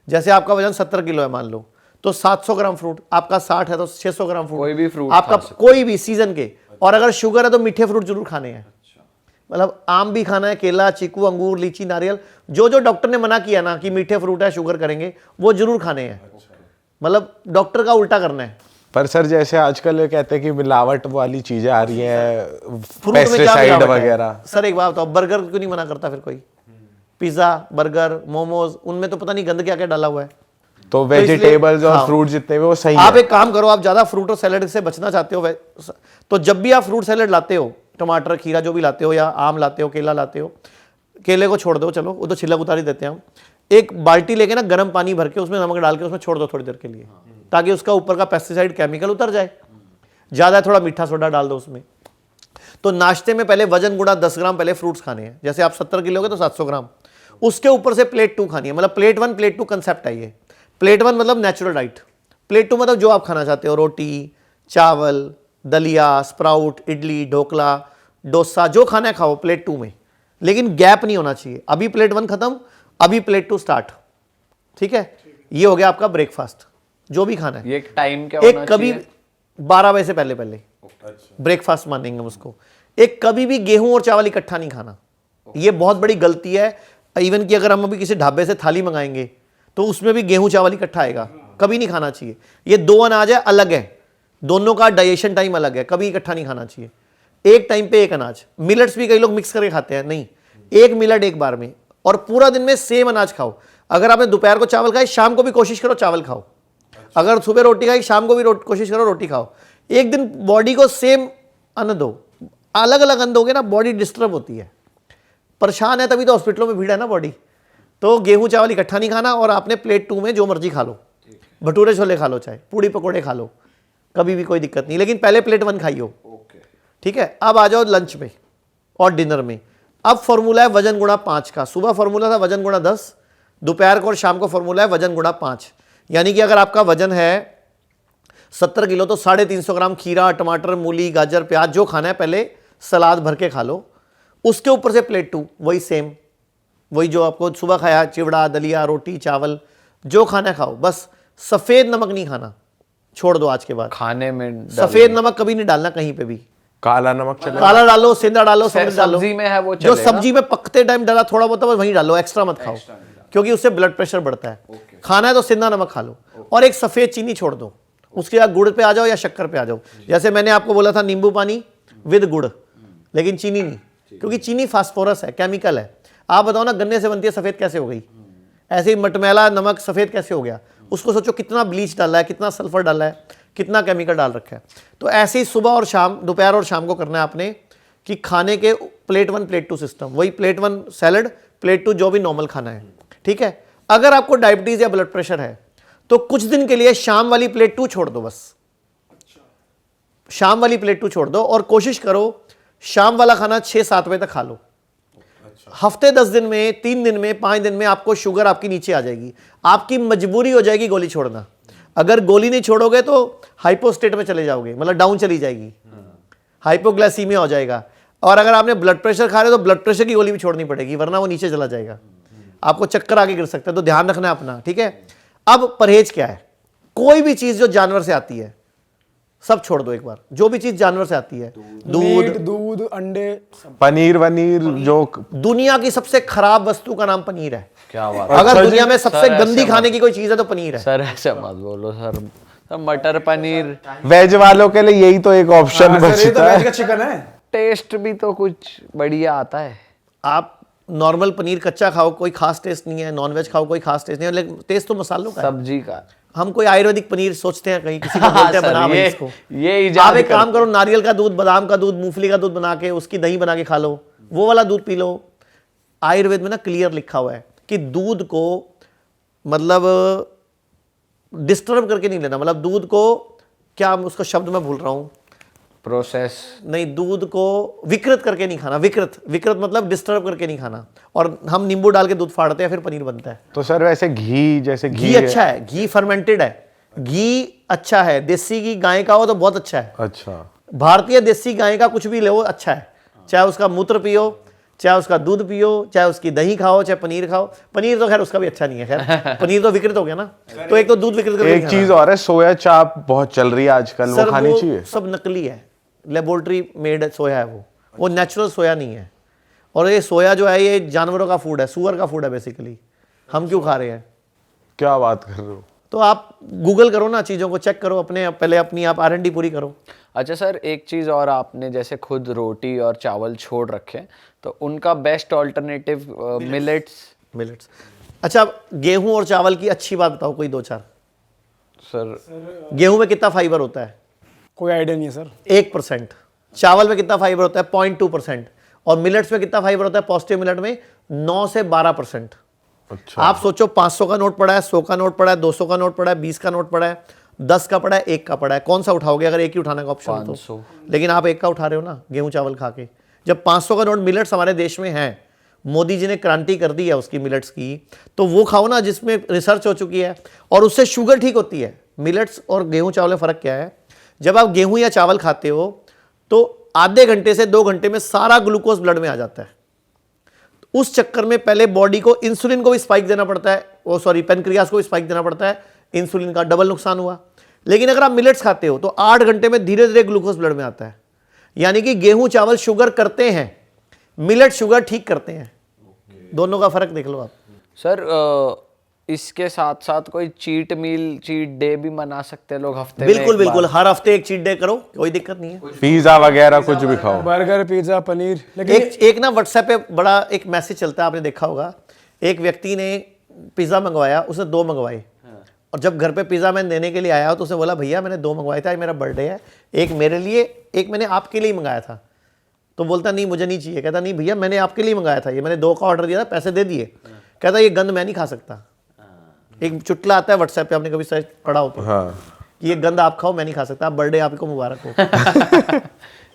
[SPEAKER 2] जैसे आपका वजन 70 किलो है मान लो, तो 700 ग्राम फ्रूट, आपका 60 है तो 600 ग्राम फ्रूट,
[SPEAKER 3] कोई भी फ्रूट
[SPEAKER 2] आपका कोई भी सीजन के। और अगर शुगर है तो मीठे फ्रूट जरूर खाने हैं, मतलब आम भी खाना है, केला, चीकू, अंगूर, लीची, नारियल, जो जो डॉक्टर ने मना किया ना कि मीठे फ्रूट है शुगर करेंगे, वो जरूर खाने हैं। मतलब डॉक्टर का उल्टा करना है।
[SPEAKER 1] पर सर जैसे आजकल ये कहते हैं कि मिलावट वाली चीजें आ रही हैं,
[SPEAKER 2] फ्रूट में क्या
[SPEAKER 1] पेस्टिसाइड
[SPEAKER 2] मिलावट है?
[SPEAKER 1] वगैरह।
[SPEAKER 2] सर एक बात बताओ, बर्गर क्यों नहीं मना करता फिर कोई? पिज्जा, बर्गर, मोमोज, उनमें तो पता नहीं गंद क्या क्या डाला हुआ है।
[SPEAKER 1] तो वेजिटेबल्स और फ्रूट जितने भी वो सही
[SPEAKER 2] आप
[SPEAKER 1] है।
[SPEAKER 2] एक काम करो, आप ज्यादा फ्रूट और सैलेड से बचना चाहते हो तो जब भी आप फ्रूट सैलेड लाते हो, टमाटर, खीरा जो भी लाते हो, या आम लाते हो, केला लाते हो, केले को छोड़ दो, चलो वो तो छिलक उतार ही देते हैं हम। एक बाल्टी लेके ना गर्म पानी भर के उसमें नमक डाल के उसमें छोड़ दो थोड़ी देर के लिए, ताकि उसका ऊपर का पेस्टिसाइड केमिकल उतर जाए। ज़्यादा थोड़ा मीठा सोडा डाल दो उसमें। तो नाश्ते में पहले वजन गुणा 10 ग्राम पहले फ्रूट्स खाने हैं। जैसे आप 70 किलो के तो 700 ग्राम, उसके ऊपर से प्लेट 2 खानी है। मतलब प्लेट 1 प्लेट 2 कंसेप्ट है ये। प्लेट 1 मतलब नेचुरल डाइट, प्लेट 2 मतलब जो आप खाना चाहते हो, रोटी, चावल, दलिया, स्प्राउट, इडली, ढोकला, डोसा, जो खाना है खाओ प्लेट 2 में, लेकिन गैप नहीं होना चाहिए। अभी प्लेट 1 खत्म, अभी प्लेट 2 स्टार्ट, ठीक है? ये हो गया आपका ब्रेकफास्ट, जो भी खाना है।
[SPEAKER 3] ये एक टाइम क्या होना
[SPEAKER 2] एक कभी 12 बजे से पहले पहले ब्रेकफास्ट मानेंगे हम उसको। एक कभी भी गेहूं और चावल इकट्ठा नहीं खाना, ये बहुत बड़ी गलती है। इवन कि अगर हम अभी किसी ढाबे से थाली मंगाएंगे तो उसमें भी गेहूं चावल इकट्ठा आएगा, कभी नहीं खाना चाहिए। ये 2 अनाज है, अलग है। दोनों का डाइजेशन टाइम अलग है, कभी इकट्ठा नहीं खाना चाहिए। एक टाइम पे एक अनाज। मिलेट्स भी कई लोग मिक्स करके खाते हैं, नहीं, एक मिलेट एक बार में, और पूरा दिन में सेम अनाज खाओ। अगर आपने दोपहर को चावल खाए, शाम को भी कोशिश करो चावल खाओ। अगर सुबह रोटी खाई, शाम को भी कोशिश करो रोटी खाओ। एक दिन बॉडी को सेम अन्न दो, अलग अलग अन्न दोगे ना बॉडी डिस्टर्ब होती है, परेशान है, तभी तो हॉस्पिटलों में भीड़ है ना बॉडी। तो गेहूं चावल इकट्ठा नहीं खाना, और आपने प्लेट 2 में जो मर्जी खा लो, भटूरे छोले खा लो, चाहे पूड़ी पकोड़े खा लो, कभी भी कोई दिक्कत नहीं, लेकिन पहले प्लेट 1 खाइयो, ठीक है। अब आ जाओ लंच में और डिनर में। अब फॉर्मूला है वजन गुणा 5 का। सुबह फॉर्मूला था वजन गुणा 10, दोपहर को और शाम को फॉर्मूला है वजन गुणा 5। यानी कि अगर आपका वजन है 70 किलो तो 350 ग्राम खीरा, टमाटर, मूली, गाजर, प्याज जो खाना है पहले सलाद भर के खा लो। उसके ऊपर से प्लेट 2 वही सेम, वही जो आपको सुबह खाया, चिवड़ा, दलिया, रोटी, चावल, जो खाना है खाओ। बस सफ़ेद नमक नहीं खाना, छोड़ दो आज के बाद।
[SPEAKER 3] खाने में
[SPEAKER 2] सफ़ेद नमक कभी नहीं डालना कहीं पे भी।
[SPEAKER 1] काला नमक चलेगा?
[SPEAKER 2] काला डालो, सेंधा डालो, समझ डालो,
[SPEAKER 3] सब्जी में है वो
[SPEAKER 2] जो
[SPEAKER 3] चलेगा।
[SPEAKER 2] सब्जी में पकते टाइम डाला थोड़ा बहुत बस वहीं डालो, एक्स्ट्रा मत खाओ, क्योंकि उससे ब्लड प्रेशर बढ़ता है। खाना है तो सेंधा नमक खा लो, और एक सफ़ेद चीनी छोड़ दो। उसके बाद गुड़ पे आ जाओ या शक्कर पे आ जाओ। जैसे मैंने आपको बोला था नींबू पानी विद गुड़, लेकिन चीनी नहीं, क्योंकि चीनी फास्फोरस है, केमिकल है। आप बताओ ना, गन्ने से बनती है, सफ़ेद कैसे हो गई? ऐसे ही मटमैला नमक सफ़ेद कैसे हो गया? उसको सोचो कितना ब्लीच डाला है, कितना सल्फर डाला है, कितना केमिकल डाल रखा है। तो ऐसे ही सुबह और शाम, दोपहर और शाम को करना है आपने कि खाने के प्लेट 1 प्लेट 2 सिस्टम, वही प्लेट 1 सैलड, प्लेट 2 जो भी नॉर्मल खाना है, ठीक है। अगर आपको डायबिटीज़ या ब्लड प्रेशर है तो कुछ दिन के लिए शाम वाली प्लेट 2 छोड़ दो, बस शाम वाली प्लेट 2 छोड़ दो, और कोशिश करो शाम वाला खाना 6-7 बजे तक खा लो। हफ्ते 10 दिन में, 3 दिन में, 5 दिन में आपको शुगर आपकी नीचे आ जाएगी। आपकी मजबूरी हो जाएगी गोली छोड़ना। अगर गोली नहीं छोड़ोगे तो हाइपोस्टेट में चले जाओगे, मतलब डाउन चली जाएगी, हाइपोग्लाइसीमिया हो जाएगा। और अगर आपने ब्लड प्रेशर खा रहे हो तो ब्लड प्रेशर की गोली भी छोड़नी पड़ेगी, वरना वो नीचे चला जाएगा, आपको चक्कर आके गिर सकता है। तो ध्यान रखना है अपना, ठीक है। अब परहेज क्या है? कोई भी चीज जो जानवर से आती है सब छोड़ दो एक बार। जो भी चीज जानवर से आती है,
[SPEAKER 4] दूध, अंडे,
[SPEAKER 1] पनीर वनीर, जो
[SPEAKER 2] दुनिया की सबसे खराब वस्तु का नाम पनीर है।
[SPEAKER 3] क्या बात
[SPEAKER 2] अगर दुनिया में सबसे गंदी खाने की कोई चीज है तो पनीर है।
[SPEAKER 3] सर, ऐसे मत बोलो सर। मटर पनीर
[SPEAKER 1] वेज वालों के लिए यही तो एक ऑप्शन
[SPEAKER 4] सर ये तो
[SPEAKER 1] बचता
[SPEAKER 4] वेज
[SPEAKER 1] है।
[SPEAKER 4] का चिकन है।
[SPEAKER 3] टेस्ट भी तो कुछ बढ़िया आता है।
[SPEAKER 2] आप नॉर्मल पनीर कच्चा खाओ, कोई खास टेस्ट नहीं है। नॉनवेज खाओ, कोई खास टेस्ट नहीं है, लेकिन टेस्ट तो मसालों का है।
[SPEAKER 3] सब्जी का
[SPEAKER 2] हम कोई आयुर्वेदिक पनीर सोचते हैं, कहीं किसी को बोलते हैं
[SPEAKER 3] सर,
[SPEAKER 2] बना भाई
[SPEAKER 3] ये-
[SPEAKER 2] इसको।
[SPEAKER 3] ये
[SPEAKER 2] आप
[SPEAKER 3] इजाद
[SPEAKER 2] एक काम
[SPEAKER 3] कर-
[SPEAKER 2] करो, नारियल का दूध, बादाम का दूध, मूंगफली का दूध बना के उसकी दही बना के खा लो, वो वाला दूध पी लो। आयुर्वेद में ना क्लियर लिखा हुआ है कि दूध को मतलब डिस्टर्ब करके नहीं लेना, मतलब दूध को, क्या उसका शब्द मैं भूल रहा हूँ,
[SPEAKER 3] प्रोसेस
[SPEAKER 2] नहीं, दूध को विकृत करके नहीं खाना। विकृत मतलब डिस्टर्ब करके नहीं खाना। और हम नींबू डाल के दूध फाड़ते हैं, फिर पनीर बनता है।
[SPEAKER 1] तो सर वैसे घी, जैसे
[SPEAKER 2] घी अच्छा है, घी फर्मेंटेड है, घी अच्छा है। देसी घी गाय का हो तो बहुत अच्छा है।
[SPEAKER 1] अच्छा,
[SPEAKER 2] भारतीय देसी गाय का कुछ भी लो अच्छा है, चाहे उसका मूत्र पियो, चाहे उसका दूध पियो, चाहे उसकी दही खाओ, चाहे पनीर खाओ। पनीर तो खैर उसका भी अच्छा नहीं है, खैर पनीर तो विकृत हो गया ना। तो एक तो दूध विकृत करके
[SPEAKER 1] एक चीज और है, सोया चाप बहुत चल रही है आजकल, वो
[SPEAKER 2] सर
[SPEAKER 1] खानी
[SPEAKER 2] वो
[SPEAKER 1] चाहिए?
[SPEAKER 2] सब नकली है, लेबोरेटरी मेड सोया है वो नेचुरल सोया नहीं है। और ये सोया जो है ये जानवरों का फूड है, सुअर का फूड है बेसिकली। हम क्यों खा रहे हैं?
[SPEAKER 1] क्या बात कर रहे हो?
[SPEAKER 2] तो आप गूगल करो ना, चीज़ों को चेक करो, अपने पहले अपनी आप R&D पूरी करो।
[SPEAKER 3] अच्छा सर, एक चीज़ और, आपने जैसे खुद रोटी और चावल छोड़ रखे तो उनका बेस्ट ऑल्टरनेटिव मिलेट्स।
[SPEAKER 2] अच्छा, गेहूं और चावल की अच्छी बात बताओ कोई 2-4।
[SPEAKER 3] सर
[SPEAKER 2] गेहूं में कितना फाइबर होता है?
[SPEAKER 4] कोई आइडिया नहीं है सर।
[SPEAKER 2] 1%। चावल में कितना फाइबर होता है? 0.2%। और मिलेट्स में कितना फाइबर होता है? पॉजिटिव मिलेट में 9 से 12%।
[SPEAKER 1] अच्छा,
[SPEAKER 2] आप सोचो 500 का नोट पड़ा है, 100 का नोट पड़ा है, 200 का नोट पड़ा है, 20 का नोट पड़ा है, 10 का पड़ा है, 1 का पड़ा है, कौन सा उठाओगे अगर एक ही उठाने का ऑप्शन हो तो?
[SPEAKER 3] 500।
[SPEAKER 2] लेकिन आप 1 का उठा रहे हो ना गेहूं चावल खा के। जब 500 का नोट मिलेट्स हमारे देश में है, मोदी जी ने क्रांति कर दी है उसकी मिलेट्स की, तो वो खाओ ना जिसमें रिसर्च हो चुकी है और उससे शुगर ठीक होती है। मिलेट्स और गेहूं चावल में फ़र्क क्या है? जब आप गेहूं या चावल खाते हो तो आधे घंटे से 2 घंटे में सारा ग्लूकोज ब्लड में आ जाता है। उस चक्कर में पहले बॉडी को इंसुलिन को भी स्पाइक देना पड़ता है, पेनक्रियास को भी स्पाइक देना पड़ता है, इंसुलिन का डबल नुकसान हुआ। लेकिन अगर आप मिलेट्स खाते हो तो 8 घंटे में धीरे धीरे ग्लूकोज ब्लड में आता है। यानी कि गेहूं चावल शुगर करते हैं, मिलेट शुगर ठीक करते हैं। दोनों का फर्क देख लो आप।
[SPEAKER 3] सर इसके साथ साथ कोई चीट मील, चीट डे भी मना सकते हैं लोग हफ्ते में
[SPEAKER 2] बिल्कुल
[SPEAKER 3] एक बार।
[SPEAKER 2] बिल्कुल, हर हफ्ते एक चीट डे करो, कोई दिक्कत नहीं है।
[SPEAKER 1] पिज्जा वगैरह कुछ भी खाओ।
[SPEAKER 4] Burger, pizza, paneer. लेकिन
[SPEAKER 2] एक ना व्हाट्सएप पे बड़ा एक मैसेज चलता है, आपने देखा होगा। एक व्यक्ति ने पिज्ज़ा मंगवाया, उसने 2 मंगवाए, और जब घर पे पिज्ज़ा मैंने देने के लिए आया तो उसने बोला भैया मैंने 2 मंगवाए थे, आज मेरा बर्थडे है, एक मेरे लिए एक मैंने आपके लिए मंगाया था। तो बोलता नहीं मुझे नहीं चाहिए, कहता नहीं भैया मैंने आपके लिए मंगाया था, ये मैंने 2 का ऑर्डर दिया था, पैसे दे दिए। कहता ये गंद मैं नहीं खा सकता। एक चुटला आता है व्हाट्सएप पे, आपने कभी सर्च पढ़ा हो तो,
[SPEAKER 1] हाँ।
[SPEAKER 2] कि ये गंद आप खाओ मैं नहीं खा सकता, बर्थडे आपको मुबारक हो।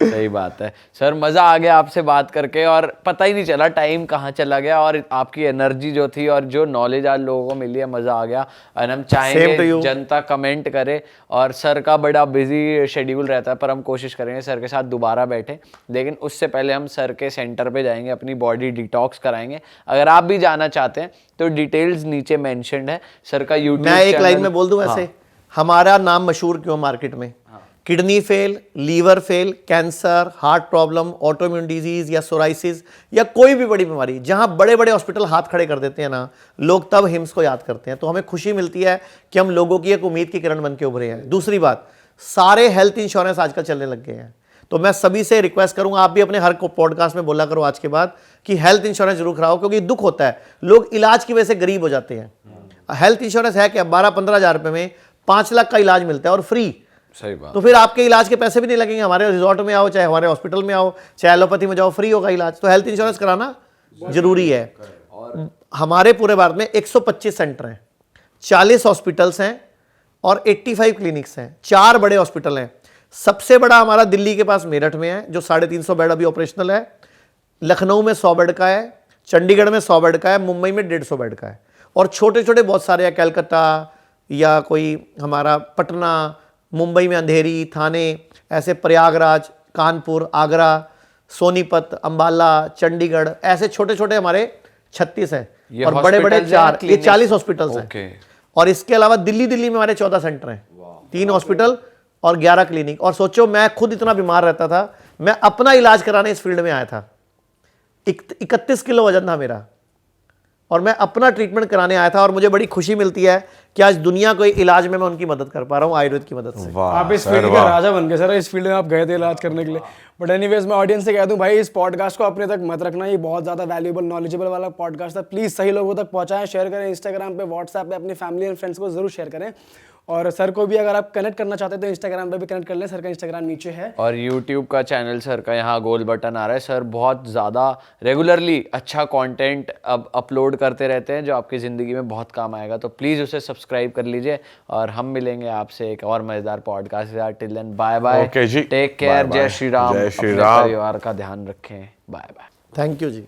[SPEAKER 3] सही बात है सर, मजा आ गया आपसे बात करके, और पता ही नहीं चला टाइम कहाँ चला गया, और आपकी एनर्जी जो थी और जो नॉलेज आज लोगों को मिली है, मजा आ गया। और हम
[SPEAKER 2] Same to
[SPEAKER 3] चाहेंगे
[SPEAKER 2] you.
[SPEAKER 3] जनता कमेंट करे, और सर का बड़ा बिजी शेड्यूल रहता है, पर हम कोशिश करेंगे सर के साथ दोबारा बैठे, लेकिन उससे पहले हम सर के सेंटर पे जाएंगे, अपनी बॉडी डिटॉक्स कराएंगे। अगर आप भी जाना चाहते हैं तो डिटेल्स नीचे मेंशन्ड है, सर का यूट्यूब
[SPEAKER 2] मैं एक लाइन में बोल दूं वैसे, हमारा नाम मशहूर क्यों मार्केट में? Kidney fail, liver fail, cancer, heart problem, autoimmune disease या सोराइसिस या कोई भी बड़ी बीमारी, जहां बड़े बड़े हॉस्पिटल हाथ खड़े कर देते हैं ना, लोग तब हिम्स को याद करते हैं। तो हमें खुशी मिलती है कि हम लोगों की एक उम्मीद की किरण बन के उभरे हैं। दूसरी बात, सारे हेल्थ इंश्योरेंस आजकल चलने लग गए हैं, तो मैं सभी से रिक्वेस्ट करूंगा, आप भी अपने हर पॉडकास्ट में बोला करो आज के बाद कि हेल्थ इंश्योरेंस जरूर कराओ, क्योंकि दुख होता है, लोग इलाज की वजह से गरीब हो जाते हैं। हेल्थ इंश्योरेंस है क्या? 12-15 हज़ार रुपये में 5 लाख का इलाज मिलता है, और फ्री।
[SPEAKER 3] सही बात।
[SPEAKER 2] तो फिर आपके इलाज के पैसे भी नहीं लगेंगे, हमारे रिजॉर्ट में आओ, चाहे हमारे हॉस्पिटल में आओ, चाहे एलोपैथी में जाओ, फ्री होगा इलाज। तो हेल्थ इंश्योरेंस कराना जरूरी है। हमारे पूरे भारत में 125 सेंटर हैं, 40 हॉस्पिटल्स हैं और 85 क्लिनिक्स हैं, 4 बड़े हॉस्पिटल हैं। सबसे बड़ा हमारा दिल्ली के पास मेरठ में है, जो 350 बेड अभी ऑपरेशनल है। लखनऊ में 100 बेड का है, चंडीगढ़ में 100 बेड का है, मुंबई में 150 बेड का है, और छोटे छोटे बहुत सारे हैं, कलकत्ता या कोई हमारा पटना, मुंबई में अंधेरी, थाने, ऐसे प्रयागराज, कानपुर, आगरा, सोनीपत, अंबाला, चंडीगढ़, ऐसे छोटे छोटे हमारे 36 हैं,
[SPEAKER 3] ये
[SPEAKER 2] और बड़े बड़े
[SPEAKER 3] हॉस्पिटल्स या
[SPEAKER 2] 4, ये
[SPEAKER 3] क्लिनिक्स?
[SPEAKER 2] 40 hospitals
[SPEAKER 3] okay.
[SPEAKER 2] हैं। और इसके अलावा दिल्ली में हमारे 14 सेंटर हैं, 3 हॉस्पिटल और 11 क्लिनिक। और सोचो, मैं खुद इतना बीमार रहता था, मैं अपना इलाज कराने इस फील्ड में आया था। 31 किलो वजन था मेरा, और मैं अपना ट्रीटमेंट कराने आया था, और मुझे बड़ी खुशी मिलती है कि आज दुनिया को इलाज में मैं उनकी मदद कर पा रहा हूँ आयुर्वेद की मदद से।
[SPEAKER 1] वाह
[SPEAKER 4] आप इस
[SPEAKER 1] सर,
[SPEAKER 4] फील्ड के
[SPEAKER 1] वाह।
[SPEAKER 4] राजा बन गए सर, इस फील्ड में आप गए थे इलाज करने के लिए। बट एनीवेज, मैं ऑडियंस से कह दूं भाई, इस पॉडकास्ट को अपने तक मत रखना, ये बहुत ज़्यादा वैल्यूएबल नॉलेजेबल वाला पॉडकास्ट है। प्लीज़ सही लोगों तक पहुंचाएं, शेयर करें, इंस्टाग्राम पे, व्हाट्सएप पे अपनी फैमिली एंड फ्रेंड्स को जरूर शेयर करें। और सर को भी अगर आप कनेक्ट करना चाहते हैं तो इंस्टाग्राम पे भी कनेक्ट कर लें, सर का इंस्टाग्राम नीचे है।
[SPEAKER 3] और YouTube का चैनल सर का यहाँ गोल बटन आ रहा है। सर बहुत ज़्यादा रेगुलरली अच्छा कंटेंट अब अपलोड करते रहते हैं, जो आपकी ज़िंदगी में बहुत काम आएगा, तो प्लीज़ उसे सब्सक्राइब कर लीजिए। और हम मिलेंगे आपसे एक और मज़ेदार पॉडकास्ट के साथ। Till then bye bye,
[SPEAKER 1] okay जी,
[SPEAKER 3] टेक केयर,
[SPEAKER 1] बाय
[SPEAKER 3] जय
[SPEAKER 1] बाय।
[SPEAKER 3] श्री राम,
[SPEAKER 1] जय श्री
[SPEAKER 3] अपने
[SPEAKER 1] राम।
[SPEAKER 3] परिवार का ध्यान रखें, bye bye.
[SPEAKER 2] Thank you ji.